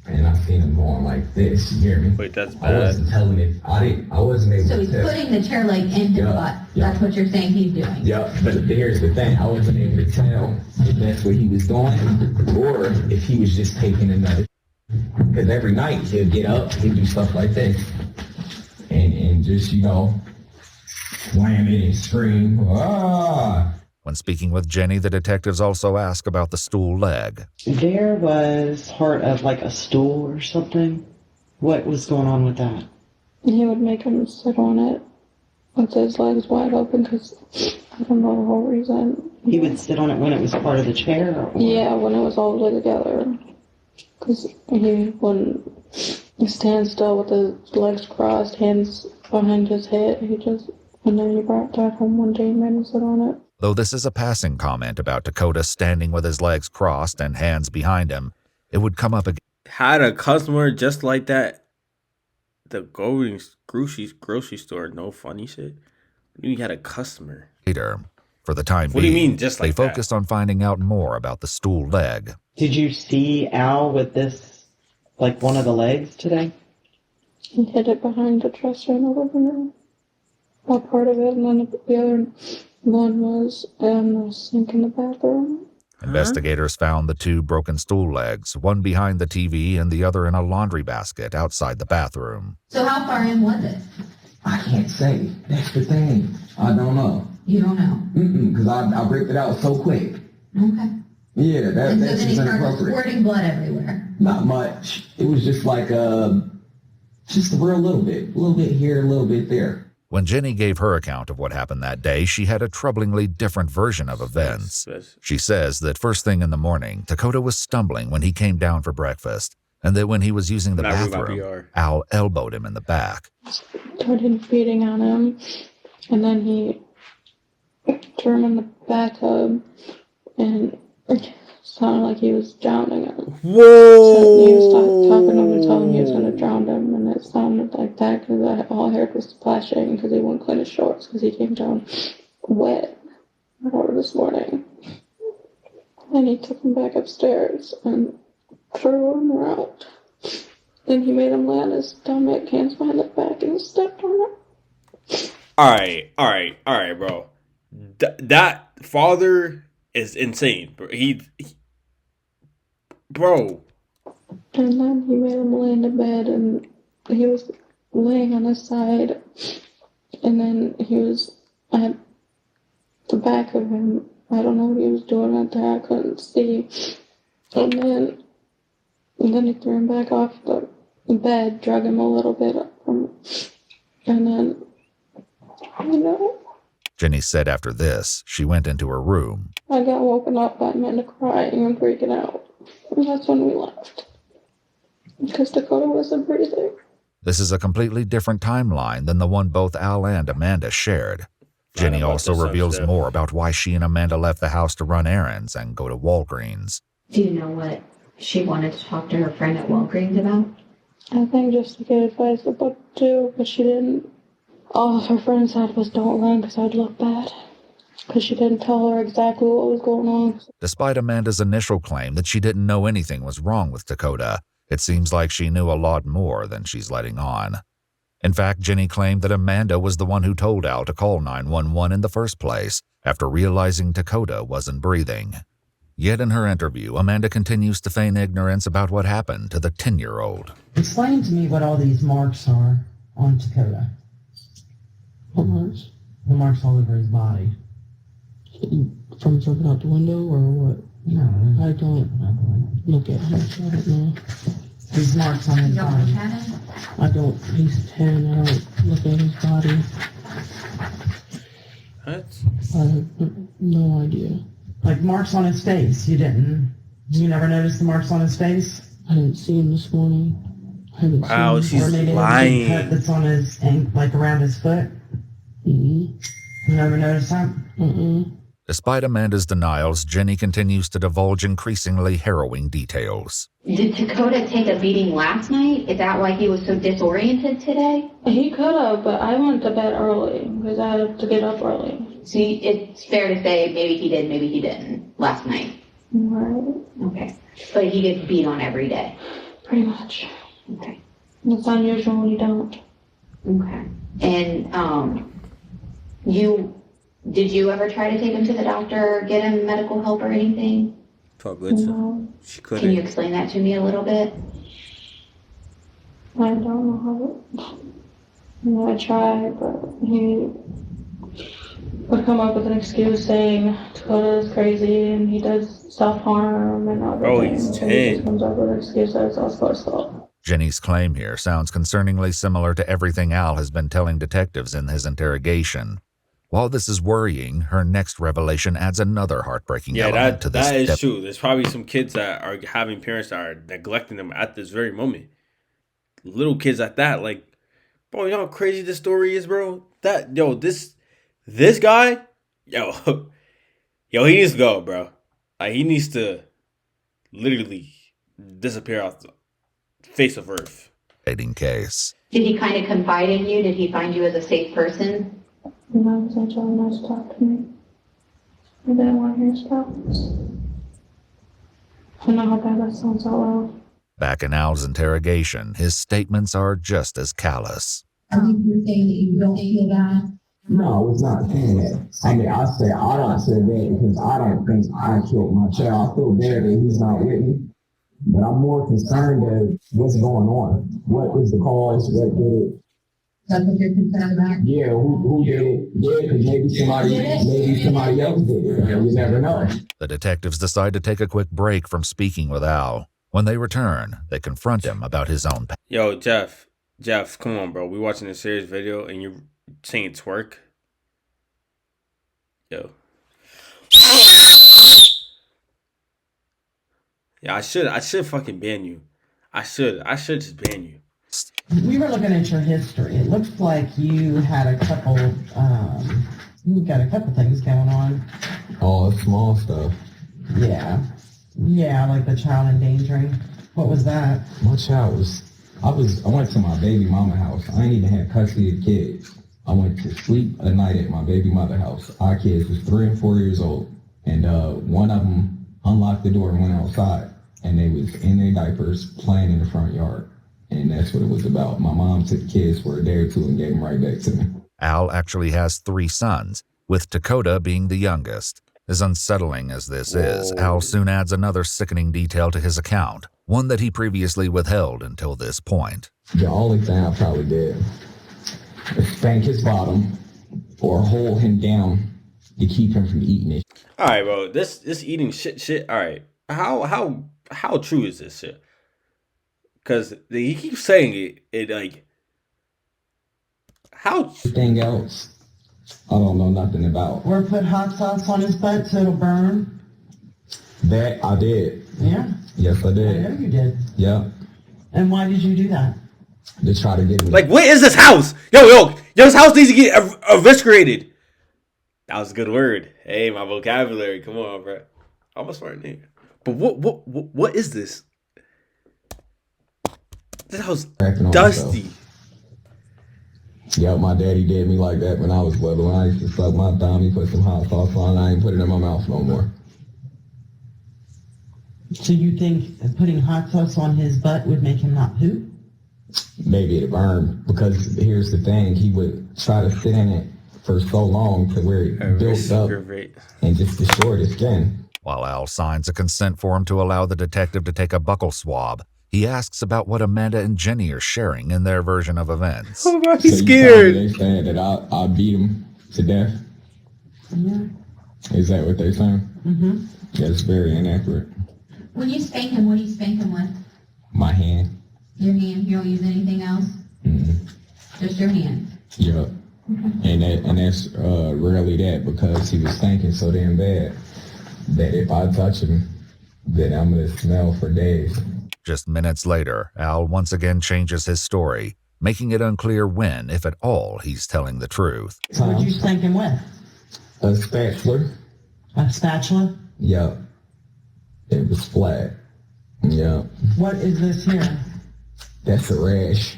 And I seen him going like this, you hear me? Wait, that's bad. I wasn't telling it, I wasn't able So to he's tell. putting the chair leg in his butt. That's what you're saying he's doing. Yeah, but here's the thing, I wasn't able to tell if that's what he was doing or if he was just taking another. Because every night he'll get up, he'll do stuff like this. And just, you know, slam it and scream, ah! When speaking with Jenny, the detectives also ask about the stool leg. There was part of like a stool or something. What was going on with that? He would make him sit on it with his legs wide open because I don't know the whole reason. He would sit on it when it was part of the chair? Or what? Yeah, when it was all together. Because he wouldn't stand still with his legs crossed, hands behind his head. And then he brought that home one day and made him sit on it. Though this is a passing comment about Dakota standing with his legs crossed and hands behind him, it would come up again. Had a customer just like that. The grocery store, no funny shit. You had a customer. Later, for the time What being, do you mean, just like they focused on finding out more about the stool leg. Did you see Al with this, like one of the legs today? He hid it behind the dresser in the living room. A part of it, and then the other one was in the sink in the bathroom. Investigators found the two broken stool legs, one behind the TV and the other in a laundry basket outside the bathroom. So how far in was it? I can't say. That's the thing. I don't know. You don't know? Because I ripped it out so quick. Okay. Yeah, And so that's then he just started inappropriate. squirting blood everywhere. Not much. It was just like just a real little bit here, a little bit there. When Jenny gave her account of what happened that day, she had a troublingly different version of events. She says that first thing in the morning, Dakota was stumbling when he came down for breakfast, and that when he was using the bathroom, Al elbowed him in the back. Started beating on him, and then he threw him in the bathtub, and it sounded like he was drowning him. Whoa! So he was talking to him and telling him he was going to drown him, and it sounded like that because all I heard was splashing because he wouldn't clean his shorts because he came down wet this morning. And he took him back upstairs and threw him out. Then he made him lay on his stomach, hands behind his back, and stepped on him. All right, bro. That father is insane, bro. Bro. And then he made him lay in the bed, and he was laying on his side, and then he was at the back of him. I don't know what he was doing out there. I couldn't see. And then he threw him back off the bed, drug him a little bit up from, and then, Jenny said after this, she went into her room. I got woken up by Amanda crying and freaking out. And that's when we left. Because Dakota wasn't breathing. This is a completely different timeline than the one both Al and Amanda shared. Jenny also reveals more about why she and Amanda left the house to run errands and go to Walgreens. Do you know what she wanted to talk to her friend at Walgreens about? I think just to get advice about what to do, but she didn't. All her friend said was don't run because I'd look bad. Because she didn't tell her exactly what was going on. Despite Amanda's initial claim that she didn't know anything was wrong with Dakota, it seems like she knew a lot more than she's letting on. In fact, Jenny claimed that Amanda was the one who told Al to call 911 in the first place, after realizing Dakota wasn't breathing. Yet in her interview, Amanda continues to feign ignorance about what happened to the 10-year-old. Explain to me what all these marks are on Dakota. What marks? The marks all over his body. From jumping out the window or what? No. I don't look at him, so I don't know. These marks on his body. I don't, he's 10, I don't look at his body. What? I have no idea. Like marks on his face, you never noticed the marks on his face? I didn't see him this morning. I haven't Wow, seen him. she's Or maybe lying. a cut that's on his like around his foot? Mm-hmm. You never noticed that? Mm-mm. Despite Amanda's denials, Jenny continues to divulge increasingly harrowing details. Did Dakota take a beating last night? Is that why he was so disoriented today? He could have, but I went to bed early because I had to get up early. So it's fair to say maybe he did, maybe he didn't last night. Right. Okay. But he gets beat on every day. Pretty much. Okay. It's unusual when you don't. Okay. And did you ever try to take him to the doctor or get him medical help or anything? Felt good. No. She couldn't. Can you explain that to me a little bit? I don't know how. I tried, but he would come up with an excuse saying Dakota's crazy and he does self-harm and everything. Oh, he's 10. He just comes up with an excuse that it's all Scott's fault. Jenny's claim here sounds concerningly similar to everything Al has been telling detectives in his interrogation. While this is worrying, her next revelation adds another heartbreaking element to this. That is true. There's probably some kids that are having parents that are neglecting them at this very moment. Little kids at that, like, bro, you know how crazy this story is, bro? This guy, he needs to go, bro. Like, he needs to literally disappear off the face of earth. Case. Did he kind of confide in you? Did he find you as a safe person? No, he was really nice to talk to me. I didn't want to hear his problems. I know how bad that sounds out loud. Back in Al's interrogation, his statements are just as callous. I think you're saying that you don't feel bad. No, I was not saying that. I mean, I don't say that because I don't think I killed my child. I feel bad that he's not with me. But I'm more concerned with what's going on. What was the cause? What did it? That's what you're concerned about? Yeah, who did it? Yeah, because maybe somebody else did it. You never know. The detectives decide to take a quick break from speaking with Al. When they return, they confront him about his own past. Yo, Jeff, come on, bro. We watching a serious video and you're saying twerk? Yo. Yeah, I should fucking ban you. I should just ban you. We were looking at your history. It looks like you had a couple, you got a couple things going on. All small stuff. Yeah. Yeah, like the child endangering. What was that? My child I went to my baby mama house. I ain't even had custody of kids. I went to sleep a night at my baby mother house. Our kids was 3 and 4 years old. And one of them unlocked the door and went outside. And they was in their diapers playing in the front yard. And that's what it was about. My mom took the kids for a day or two and gave them right back to me. Al actually has 3 sons, with Dakota being the youngest. As unsettling as this is, Al soon adds another sickening detail to his account, one that he previously withheld until this point. The only thing I probably did is spank his bottom or hold him down to keep him from eating it. All right, bro. This eating shit. All right. How true is this shit? Because he keeps saying it like, how? Anything else, I don't know nothing about. Or put hot sauce on his butt so it'll burn. That I did. Yeah. Yes, I did. I know you did. Yeah. And why did you do that? To try to get me. Like, what is this house? Yo, this house needs to get eviscerated. That was a good word. Hey, my vocabulary. Come on, bro. I'm a smart nigga. But what is this? This house dusty. Yep, my daddy did me like that when I was little. When I used to suck my thumb, he put some hot sauce on. I ain't put it in my mouth no more. So you think putting hot sauce on his butt would make him not poop? Maybe it'd burn. Because here's the thing, he would try to sit in it for so long to where it built up and just destroyed his skin. While Al signs a consent form to allow the detective to take a buccal swab, he asks about what Amanda and Jenny are sharing in their version of events. Oh, bro, he's scared. They saying that I beat him to death? Yeah. Is that what they're saying? Mm-hmm. That's very inaccurate. When you spank him, what do you spank him with? My hand. Your hand? You don't use anything else? Mm-hmm. Just your hand? Yep. And that's rarely that, because he was stinking so damn bad that if I touch him, then I'm going to smell for days. Just minutes later, Al once again changes his story, making it unclear when, if at all, he's telling the truth. What did you spank him with? A spatula. A spatula? Yep. It was flat. Yep. What is this here? That's a rash.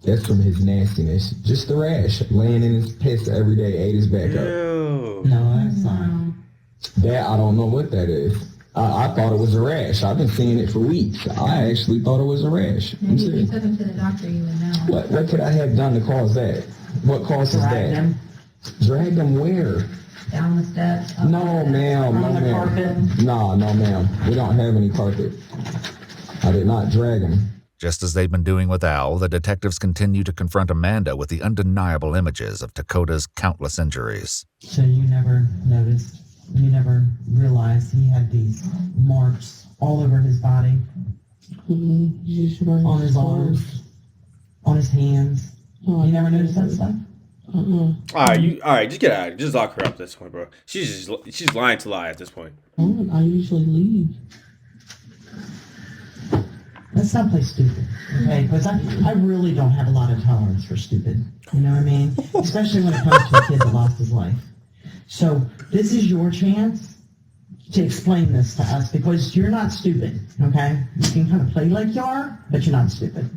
That's from his nastiness. Just a rash. Laying in his piss every day, ate his back up. No, that's not. That, I don't know what that is. I thought it was a rash. I've been seeing it for weeks. I actually thought it was a rash. Maybe if you took him to the doctor, you would know. What could I have done to cause that? What causes Drag that? him. Drag him where? Down the steps. No, ma'am. On the carpet. No, ma'am. We don't have any carpet. I did not drag him. Just as they've been doing with Al, the detectives continue to confront Amanda with the undeniable images of Dakota's countless injuries. So you never noticed, you never realized he had these marks all over his body? On his arms, on his hands. You never noticed that stuff? All right, just get out of it. Just lock her up at this point, bro. She's lying to lie at this point. I usually leave. Let's not play stupid, okay? Because I really don't have a lot of tolerance for stupid. You know what I mean? Especially when it comes to a kid that lost his life. So this is your chance to explain this to us because you're not stupid, okay? You can kind of play like you are, but you're not stupid.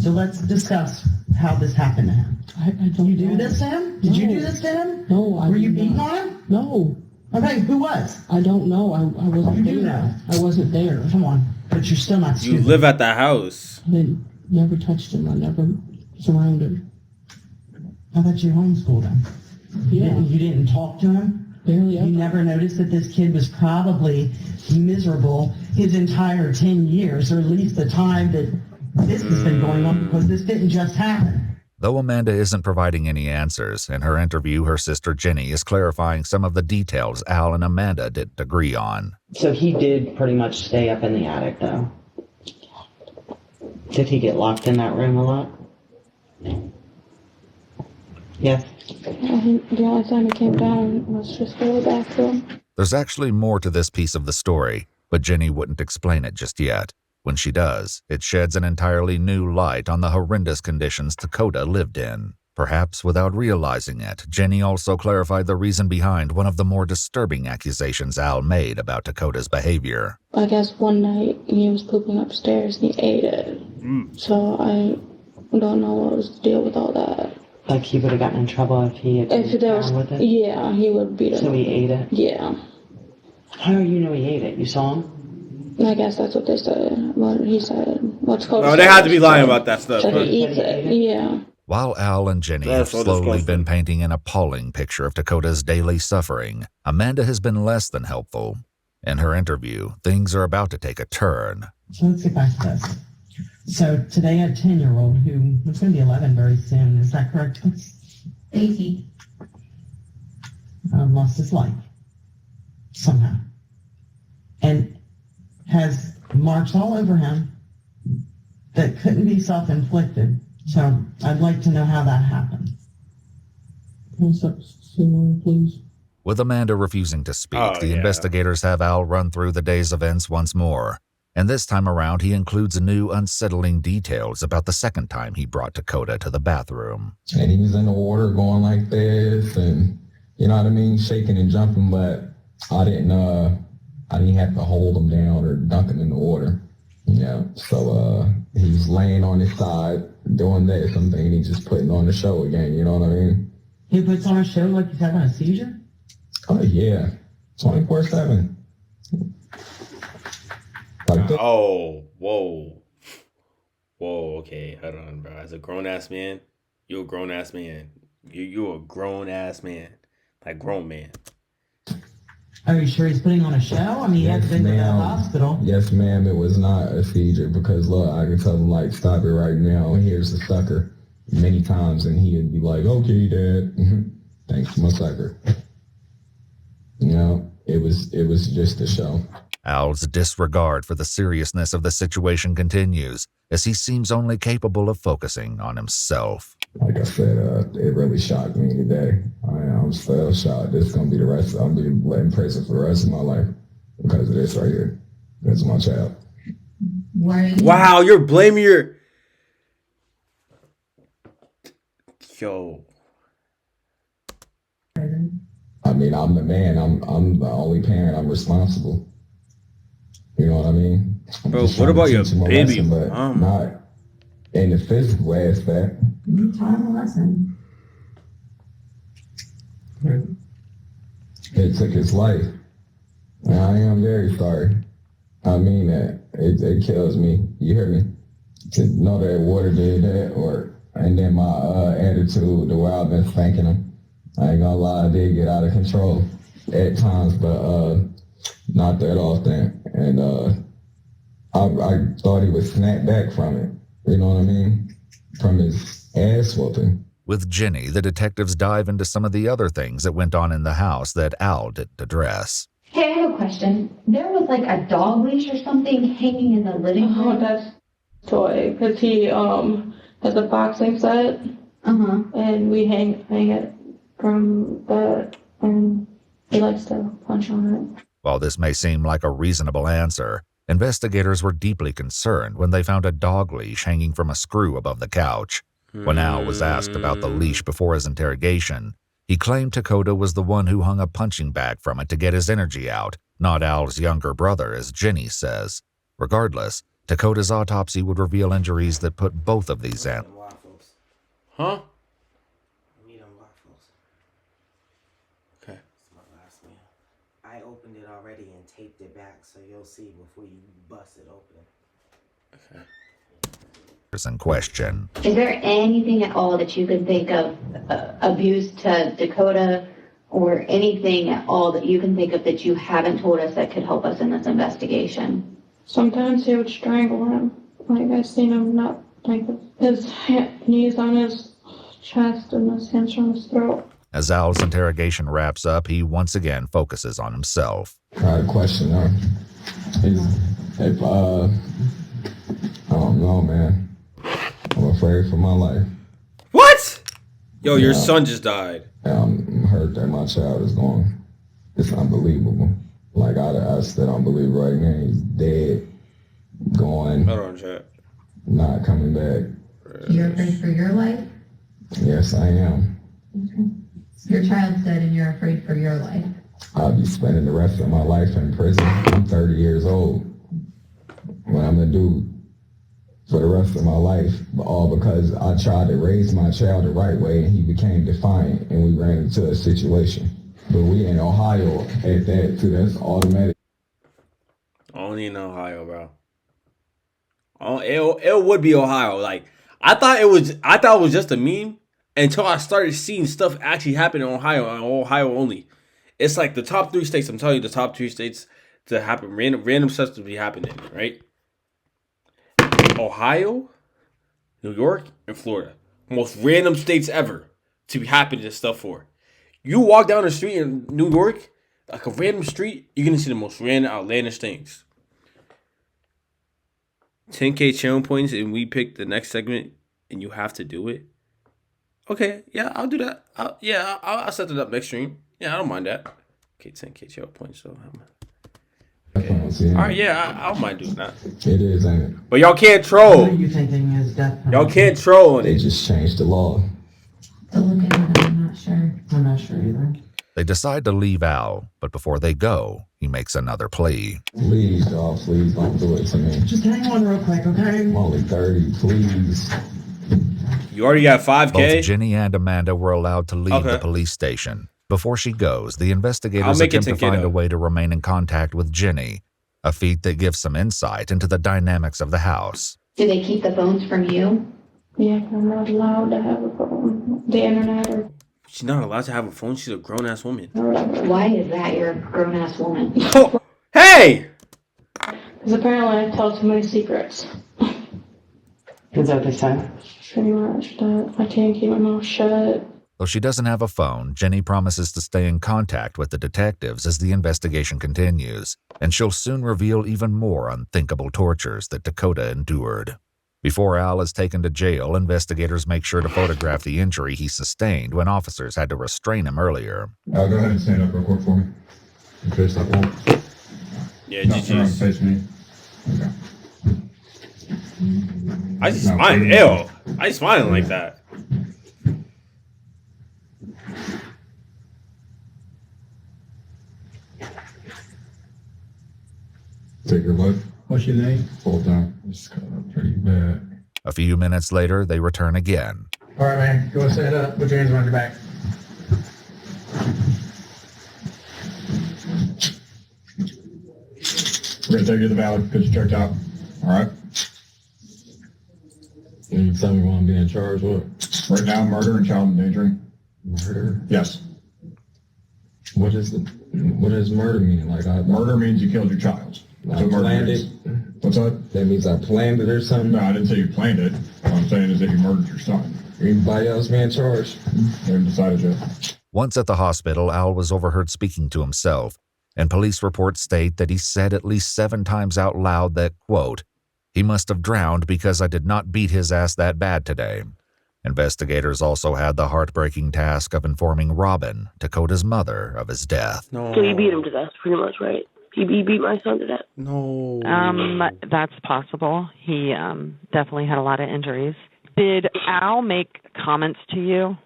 So let's discuss how this happened to him. I don't You do know. this to him? Did you do this to him? No, I Were you did beating not. on him? No. Okay, who was? I don't know. I wasn't You there. do know. I wasn't there. Come on. But you're still not You stupid. live at the house. I never touched him. I never surrounded him. How about you homeschooled him? Yeah. You didn't talk to him? Barely ever. You never noticed that this kid was probably miserable his entire 10 years, or at least the time that this has been going on, because this didn't just happen. Though Amanda isn't providing any answers, in her interview, her sister Jenny is clarifying some of the details Al and Amanda didn't agree on. So he did pretty much stay up in the attic, though? Did he get locked in that room a lot? Yes. The only time he came down was just for the bathroom. There's actually more to this piece of the story, but Jenny wouldn't explain it just yet. When she does, it sheds an entirely new light on the horrendous conditions Dakota lived in. Perhaps without realizing it, Jenny also clarified the reason behind one of the more disturbing accusations Al made about Dakota's behavior. I guess one night he was pooping upstairs and he ate it. So I don't know what was the deal with all that. Like he would have gotten in trouble if he had If there was, with it? yeah, he would beat him. So he ate it? Yeah. How do you know he ate it? You saw him? I guess that's what they said. What he said. What's called? Oh, they had to be lying about that stuff. So Huh? he eats it. Yeah. While Al and Jenny have That's so slowly disgusting. been painting an appalling picture of Dakota's daily suffering, Amanda has been less than helpful. In her interview, things are about to take a turn. So let's get back to this. So today a 10-year-old who was going to be 11 very soon, is that correct? Stacy. Lost his life. Somehow. And has marks all over him that couldn't be self-inflicted. So I'd like to know how that happened. Please. With Amanda refusing to speak, the yeah. investigators have Al run through the day's events once more. And this time around, he includes new unsettling details about the second time he brought Dakota to the bathroom. And he was in the water going like this and, you know what I mean, shaking and jumping, but I didn't have to hold him down or dunk him in the water, you know. So he was laying on his side doing this. I'm thinking he's just putting on the show again, you know what I mean? He puts on a show like he's having a seizure? Oh, yeah. 24/7. Like this. Oh, whoa. Whoa, okay, hold on, bro. As a grown-ass man, you're a grown-ass man. You're a grown-ass man. Like, grown man. Are you sure he's putting on a show? I mean, he hasn't been to the hospital. Yes, ma'am. It was not a seizure because, look, I can tell him, like, stop it right now. Here's the sucker many times, and he'd be like, okay, Dad. Thanks, my sucker. You know, it was just a show. Al's disregard for the seriousness of the situation continues, as he seems only capable of focusing on himself. Like I said, it really shocked me today. I'm still shocked. This is going to be I'll be in prison for the rest of my life because of this right here. That's my child. Wow, you're blaming your... Yo. I mean, I'm the man. I'm the only parent. I'm responsible. You know what I mean? Bro, what about your baby mom? in the physical aspect. Time a lesson. It took his life. And I am very sorry. I mean that. It kills me. You hear me? To know that water did that, and then my attitude, the way I've been thanking him. I ain't gonna lie, I did get out of control at times, but not that often. And I thought he would snap back from it. You know what I mean? From his ass whooping. With Ginny, the detectives dive into some of the other things that went on in the house that Al didn't address. Hey, I have a question. There was like a dog leash or something hanging in the living room. Oh, that's toy, because he has a boxing set. And we hang it from that, and he likes to punch on it. While this may seem like a reasonable answer, investigators were deeply concerned when they found a dog leash hanging from a screw above the couch. When Al was asked about the leash before his interrogation, he claimed Dakota was the one who hung a punching bag from it to get his energy out, not Al's younger brother, as Ginny says. Regardless, Dakota's autopsy would reveal injuries that put both of these ends. Huh? I need them waffles. Okay. It's my last meal. I opened it already and taped it back, so you'll see before you bust it open. Okay. In question. Is there anything at all that you can think of abuse to Dakota, or anything at all that you can think of that you haven't told us that could help us in this investigation? Sometimes he would strangle him. Like, I seen him not, like, his knees on his chest and his hands on his throat. As Al's interrogation wraps up, he once again focuses on himself. I had a question, if I don't know, man. I'm afraid for my life. What? Yo, your son just died. I'm hurt that my child is gone. It's unbelievable. Like, I still don't believe right now he's dead, gone, Hold on, chat. not coming back. You're afraid for your life? Yes, I am. Your child's dead and you're afraid for your life. I'll be spending the rest of my life in prison. I'm 30 years old. What I'm going to do for the rest of my life, all because I tried to raise my child the right way and he became defiant and we ran into a situation. But we in Ohio at that too, that's automatic. Only in Ohio, bro. Oh, it would be Ohio. Like, I thought it was just a meme until I started seeing stuff actually happen in Ohio, and Ohio only. It's like the top 3 states, I'm telling you, the top 3 states to happen, random stuff to be happening, right? Ohio, New York, and Florida. Most random states ever to be happening this stuff for. You walk down the street in New York, like a random street, you're going to see the most random, outlandish things. 10K channel points, and we pick the next segment, and you have to do it. Okay, yeah, I'll do that. I'll set it up next stream. Yeah, I don't mind that. Okay, 10K channel points, so okay. All right, yeah, I don't mind doing that. It is, ain't it? But y'all can't troll. What are you thinking is death penalty? Y'all can't troll on They it. just changed the law. To look into that, I'm not sure. I'm not sure either. They decide to leave Al, but before they go, he makes another plea. Please, dog, please don't do it to me. Just hang on real quick, okay? I'm only 30, please. You already got 5K? Both Ginny and Amanda were allowed to leave the police station. Before she goes, the investigators attempt to find a way to remain in contact with Ginny, a feat that gives some insight into the dynamics of the house. Do they keep the phones from you? Yeah, I'm not allowed to have a phone. The internet or She's not allowed to have a phone. She's a grown-ass woman. Why is that? You're a grown-ass woman. Oh, hey! Because apparently I tell too many secrets. Is that what they said? Pretty much that I can't keep my mouth shut. Though she doesn't have a phone, Ginny promises to stay in contact with the detectives as the investigation continues, and she'll soon reveal even more unthinkable tortures that Dakota endured. Before Al is taken to jail, investigators make sure to photograph the injury he sustained when officers had to restrain him earlier. Al, go ahead and stand up real quick for me. In case that won't. Yeah, turn around, face me. Okay. I just smiling. Ew. I smiling like that. Take your left. What's your name? Full down. It's kind of pretty bad. A few minutes later, they return again. All right, man. Go stand up. Put your hands behind your back. We're going to take you to the valley. Get you checked out. All right? And you tell me why I'm being charged with? Right now, murder and child endangering. Murder? Yes. What does murder mean? Murder means you killed your child. I planned it. What's that? That means I planned it or something? No, I didn't say you planned it. What I'm saying is that you murdered your son. Anybody else being charged? They haven't decided yet. Once at the hospital, Al was overheard speaking to himself, and police reports state that he said at least 7 times out loud that, quote, he must have drowned because I did not beat his ass that bad today. Investigators also had the heartbreaking task of informing Robin, Dakota's mother, of his death. No. So he beat him to death, pretty much, right? He beat my son to death. No. That's possible. He definitely had a lot of injuries. Did Al make comments to you?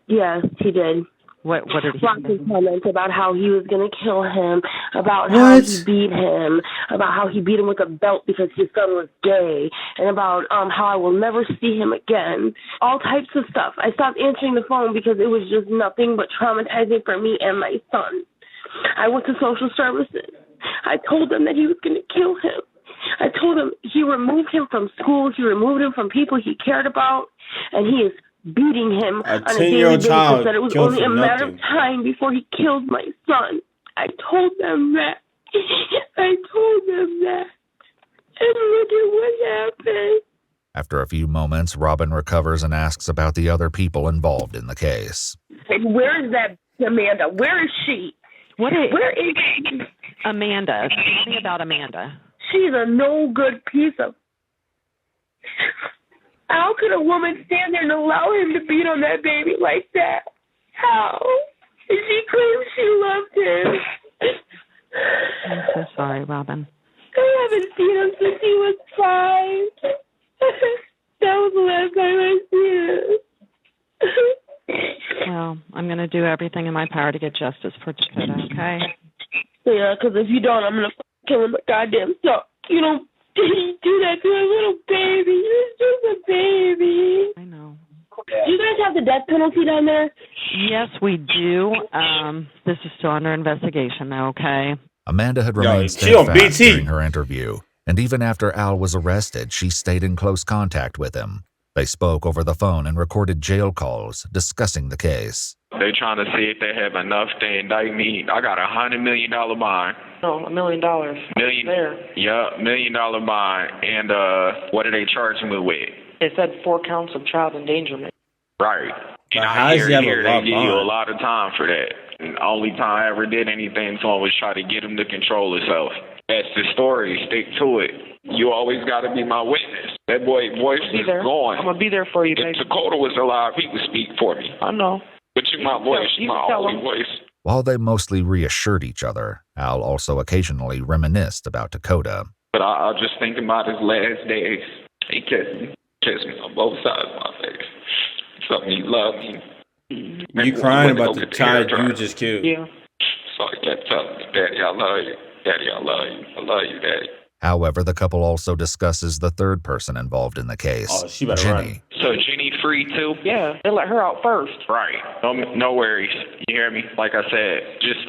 Yes, he did. What did he Lots of comments about how he was going to kill him, about What? how he beat him, about how he beat him with a belt because his son was gay, and about how I will never see him again. All types of stuff. I stopped answering the phone because it was just nothing but traumatizing for me and my son. I went to social services. I told them that he was going to kill him. I told him he removed him from school, he removed him from people he cared about, and he is beating him on a daily basis, that it was only a matter of time before he killed my son. I told them that. I told them that. And look at what happened. After a few moments, Robin recovers and asks about the other people involved in the case. And where is that Amanda? Where is she? Where is she? Amanda. Tell me about Amanda. She's a no good piece of... How could a woman stand there and allow him to beat on that baby like that? How? And she claims she loved him. I'm so sorry, Robin. I haven't seen him since he was 5. That was the last time I seen him. Well, I'm going to do everything in my power to get justice for Dakota, okay? Yeah, because if you don't, I'm going to kill him a goddamn son. You don't do that to a little baby. He's just a baby. I know. Do you guys have the death penalty down there? Yes, we do. This is still under investigation, though, okay? Amanda had remained steadfast during her interview, and even after Al was arrested, she stayed in close contact with him. They spoke over the phone and recorded jail calls discussing the case. They trying to see if they have enough to indict me. I got $100 million bond. No, $1 million. Million? There. Yeah, $1 million bond. And what are they charging me with? They said 4 counts of child endangerment. Right. And I hear they give you a lot of time for that. And the only time I ever did anything to him was try to get him to control himself. That's the story. Stick to it. You always got to be my witness. That boy voice is gone. I'm going to be there for you, baby. If Dakota was alive, he would speak for me. I know. But you're my voice, my only voice. While they mostly reassured each other, Al also occasionally reminisced about Dakota. But I just think about his last days. He kissed me on both sides of my face. Something he loved me. You crying about the child you just killed. Yeah. So I kept telling me, Daddy, I love you. Daddy, I love you. I love you, Daddy. However, the couple also discusses the third person involved in the case, Oh, she better Jenny. run. So Jenny free too? Yeah, they let her out first. Right. No worries. You hear me? Like I said, just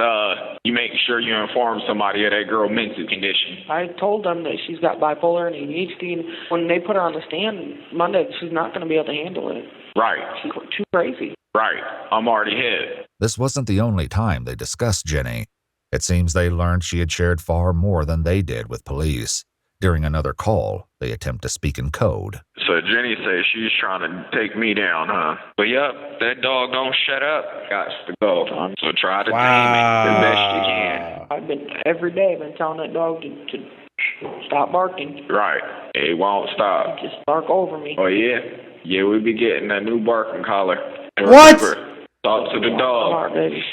you make sure you inform somebody of that girl's mental condition. I told them that she's got bipolar and ADHD, and when they put her on the stand Monday, she's not going to be able to handle it. Right. She's too crazy. Right. I'm already hit. This wasn't the only time they discussed Jenny. It seems they learned she had shared far more than they did with police. During another call, they attempt to speak in code. So Jenny says she's trying to take me down, huh? But yep, that dog don't shut up. Got to go. So try to tame it the best you can. I've been every day telling that dog to stop barking. Right. It won't stop. Just bark over me. Oh yeah? Yeah, we be getting a new barking collar. And What? Remember, talk to the dog. Smart, baby.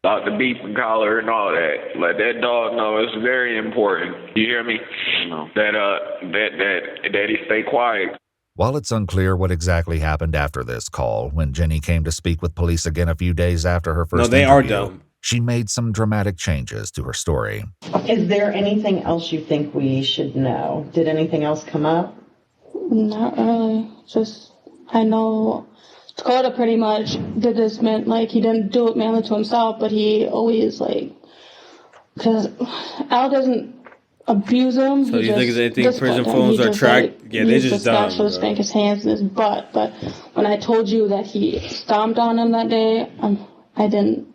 Talk the beeping collar and all that. Let that dog know it's very important. You hear me? No. That he stay quiet. While it's unclear what exactly happened after this call, when Jenny came to speak with police again a few days after her first interview, she made some dramatic changes to her story. Is there anything else you think we should know? Did anything else come up? Not really. Just, I know Dakota pretty much did this, like, he didn't do it mainly to himself, but he always, like, because Al doesn't abuse him. So you think prison phones are tracked? Like, yeah, they just dumb. He'll spank his hands in his butt. But when I told you that he stomped on him that day, I didn't.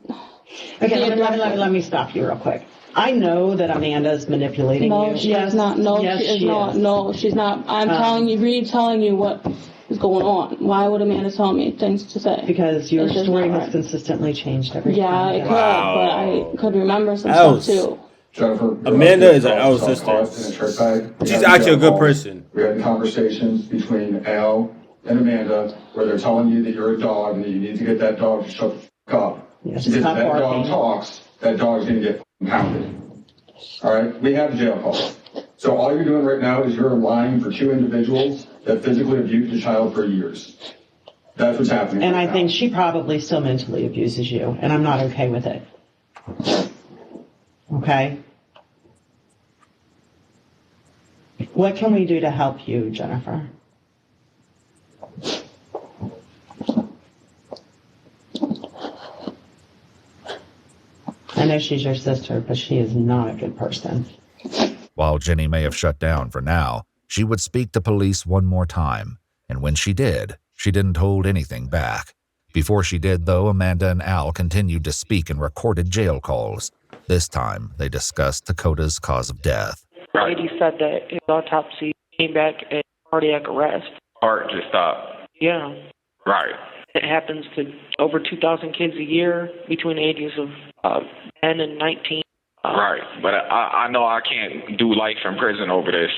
Okay, let me stop you real quick. I know that Amanda's manipulating you. She is not. No, yes, she is not. No, she's not. I'm telling you what is going on. Why would Amanda tell me things to say? Because your story has consistently changed every time. Yeah, it could, but I could remember some stuff too. Jennifer, Amanda is our sister. She's actually a good person. We had conversations between Al and Amanda where they're telling you that you're a dog and that you need to get that dog to shut the f*** up. Yes, because if that dog talks, that dog's going to get pounded. All right? We have a jail call. So all you're doing right now is you're lying for two individuals that physically abused a child for years. That's what's happening. And I think she probably still mentally abuses you, and I'm not okay with it. Okay? What can we do to help you, Jennifer? I know she's your sister, but she is not a good person. While Jenny may have shut down for now, she would speak to police one more time, and when she did, she didn't hold anything back. Before she did, though, Amanda and Al continued to speak in recorded jail calls. This time, they discussed Dakota's cause of death. The lady said that his autopsy came back at cardiac arrest. Heart just stopped. Yeah. Right. It happens to over 2,000 kids a year between the ages of 10 and 19. Right, but I know I can't do life in prison over this.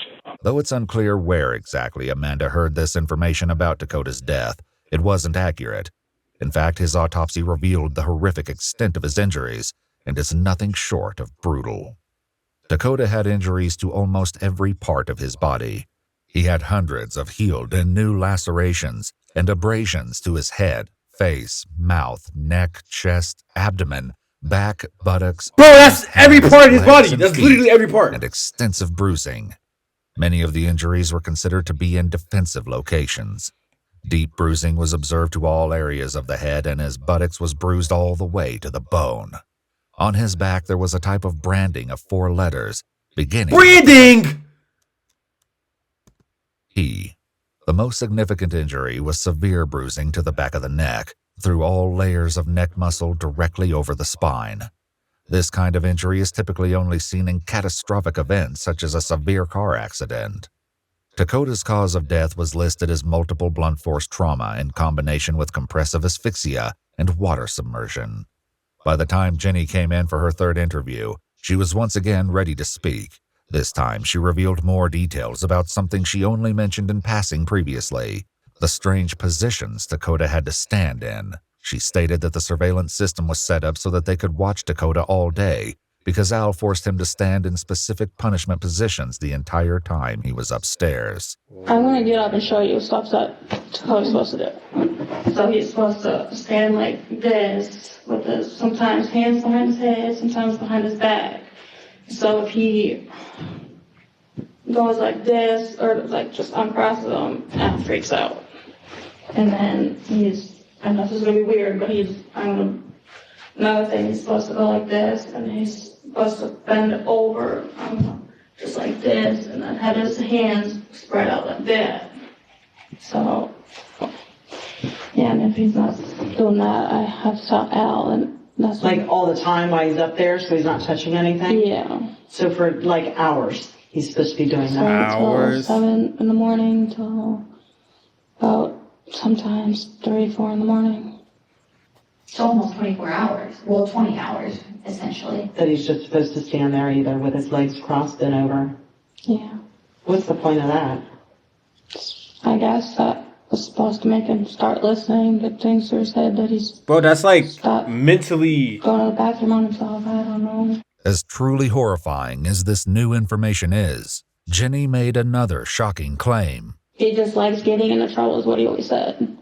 Though it's unclear where exactly Amanda heard this information about Dakota's death, it wasn't accurate. In fact, his autopsy revealed the horrific extent of his injuries, and it's nothing short of brutal. Dakota had injuries to almost every part of his body. He had hundreds of healed and new lacerations and abrasions to his head, face, mouth, neck, chest, abdomen, back, buttocks. Bro, that's every part of his body. That's literally every part. And extensive bruising. Many of the injuries were considered to be in defensive locations. Deep bruising was observed to all areas of the head, and his buttocks was bruised all the way to the bone. On his back, there was a type of branding of 4 letters, beginning... Branding! E. The most significant injury was severe bruising to the back of the neck, through all layers of neck muscle directly over the spine. This kind of injury is typically only seen in catastrophic events such as a severe car accident. Dakota's cause of death was listed as multiple blunt force trauma in combination with compressive asphyxia and water submersion. By the time Jenny came in for her third interview, she was once again ready to speak. This time, she revealed more details about something she only mentioned in passing previously, the strange positions Dakota had to stand in. She stated that the surveillance system was set up so that they could watch Dakota all day, because Al forced him to stand in specific punishment positions the entire time he was upstairs. I'm going to get up and show you stuff that Dakota's supposed to do. So he's supposed to stand like this, with his sometimes hands behind his head, sometimes behind his back. So if he goes like this, or like just uncrosses them, and freaks out. And then I know this is going to be weird, but another thing, he's supposed to go like this, and he's supposed to bend over, just like this, and then have his hands spread out like that. So, yeah, and if he's not doing that, I have to tell Al, and that's like all the time while he's up there, so he's not touching anything? Yeah. So for like hours, he's supposed to be doing that? Hours? 7 in the morning till about sometimes 3, 4 in the morning. So almost 24 hours. Well, 20 hours, essentially. That he's just supposed to stand there either with his legs crossed and over? Yeah. What's the point of that? I guess that was supposed to make him start listening, get things through his head that he's... Bro, that's like mentally... going to the bathroom on himself, I don't know. As truly horrifying as this new information is, Jenny made another shocking claim. He just likes getting into trouble is what he always said.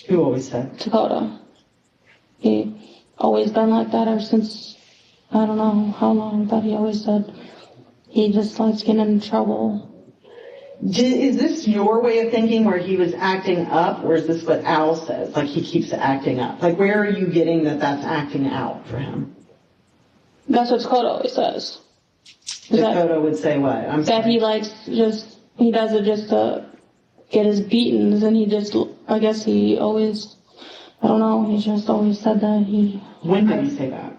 Who always said? Dakota. He always been like that ever since, I don't know how long, but he always said he just likes getting into trouble. Is this your way of thinking where he was acting up, or is this what Al says? Like he keeps acting up. Like where are you getting that that's acting out for him? That's what Dakota always says. Dakota would say what? I'm that sorry. he does it just to get his beatings, and he just, I guess he always, I don't know, he just always said that he... When did he say that?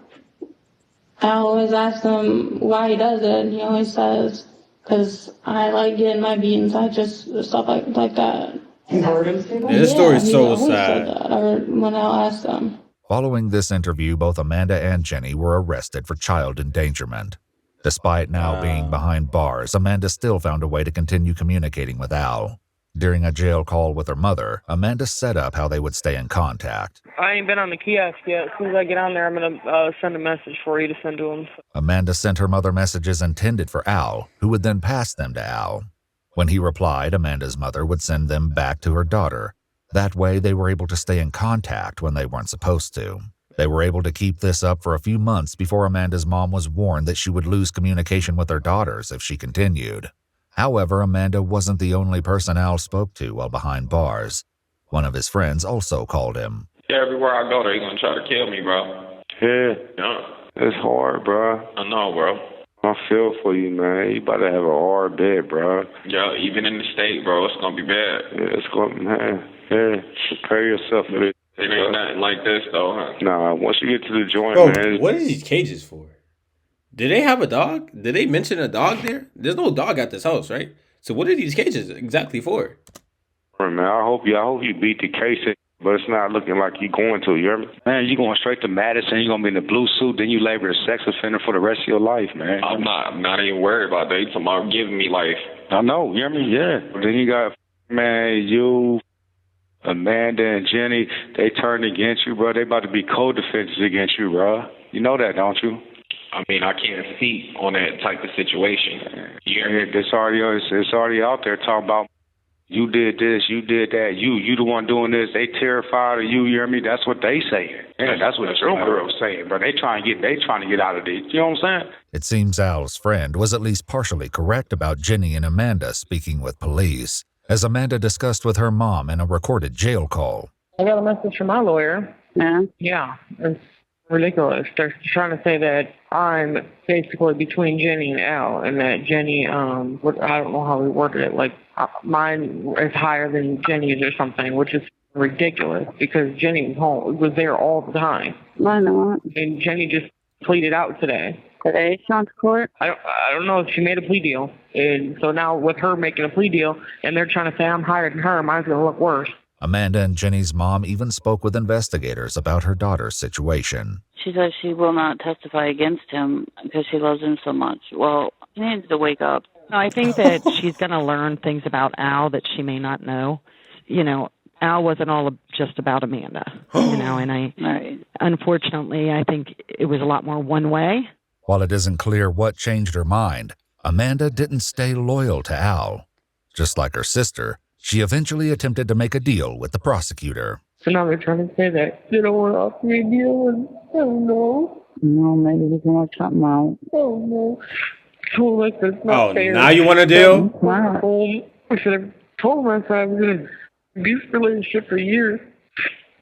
I always ask him why he does it, and he always says, because I like getting my beatings, I just, stuff like that. You heard him say that? This story's so sad. Said that, or when I asked him. Following this interview, both Amanda and Jenny were arrested for child endangerment. Despite now being behind bars, Amanda still found a way to continue communicating with Al. During a jail call with her mother, Amanda set up how they would stay in contact. I ain't been on the kiosk yet. As soon as I get on there, I'm going to send a message for you to send to him. Amanda sent her mother messages intended for Al, who would then pass them to Al. When he replied, Amanda's mother would send them back to her daughter. That way, they were able to stay in contact when they weren't supposed to. They were able to keep this up for a few months before Amanda's mom was warned that she would lose communication with her daughters if she continued. However, Amanda wasn't the only person Al spoke to while behind bars. One of his friends also called him. Yeah, everywhere I go, they're going to try to kill me, bro. Yeah. It's hard, bro. I know, bro. I feel for you, man. You about to have a hard day, bro. Yeah, even in the state, bro, it's going to be bad. Yeah, it's going to, man. Yeah, prepare yourself for this. It ain't nothing like this, though, huh? Nah, once you get to the joint, Bro, man. What are these cages for? Did they have a dog? Did they mention a dog there? There's no dog at this house, right? So what are these cages exactly for? Man, I hope you beat the case, but it's not looking like you going to. You hear me? Man, you going straight to Madison. You're gonna be in the blue suit. Then you label a sex offender for the rest of your life, man. I'm not even worried about that. They talking about giving me life. I know. You hear me? Yeah. But then you got, man, you, Amanda, and Jenny. They turned against you, bro. They about to be co-defendants against you, bro. You know that, don't you? I mean, I can't speak on that type of situation. Yeah, it's already out there talking about you did this, you did that, you the one doing this. They terrified of you. You hear me? That's what they saying. Yeah, that's what the real girl's saying. But they trying to get out of this. You know what I'm saying? It seems Al's friend was at least partially correct about Jenny and Amanda speaking with police, as Amanda discussed with her mom in a recorded jail call. I got a message from my lawyer. Yeah? Yeah, it's ridiculous. They're trying to say that I'm basically between Jenny and Al, and that Jenny, I don't know how we worded it, like mine is higher than Jenny's or something, which is ridiculous because Jenny was there all the time. Why not? And Jenny just pleaded out today. Today she went to court? I don't know if she made a plea deal. And so now with her making a plea deal and they're trying to say I'm higher than her, mine's going to look worse. Amanda and Jenny's mom even spoke with investigators about her daughter's situation. She says she will not testify against him because she loves him so much. Well, he needs to wake up. No, I think that she's going to learn things about Al that she may not know. You know, Al wasn't all just about Amanda, you know, and unfortunately, I think it was a lot more one way. While it isn't clear what changed her mind, Amanda didn't stay loyal to Al. Just like her sister, she eventually attempted to make a deal with the prosecutor. So now they're trying to say that they don't want to offer me a deal, and I don't know. No, maybe we can work something out. Oh, no. So, like, that's not fair. Now you want to deal? I should have told myself I was in an abuse relationship for years.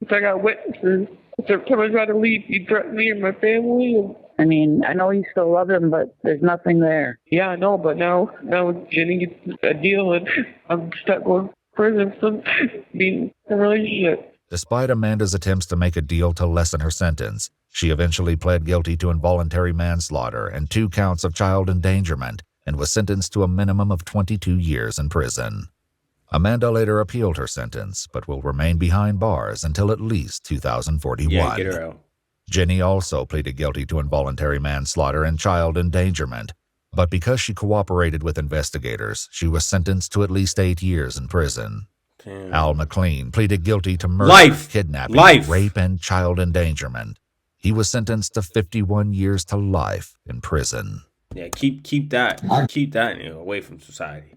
If I got witnesses, every time I tried to leave, he threatened me and my family. And I mean, I know you still love him, but there's nothing there. yeah, I know, but now Jenny gets a deal, and I'm stuck going to prison for being in a relationship. Despite Amanda's attempts to make a deal to lessen her sentence, she eventually pled guilty to involuntary manslaughter and 2 counts of child endangerment and was sentenced to a minimum of 22 years in prison. Amanda later appealed her sentence, but will remain behind bars until at least 2041. Yeah, get her out. Jenny also pleaded guilty to involuntary manslaughter and child endangerment, but because she cooperated with investigators, she was sentenced to at least 8 years in prison. Damn. Al McLean pleaded guilty to murder, kidnapping, rape, and child endangerment. He was sentenced to 51 years to life in prison. Yeah, keep that away from society.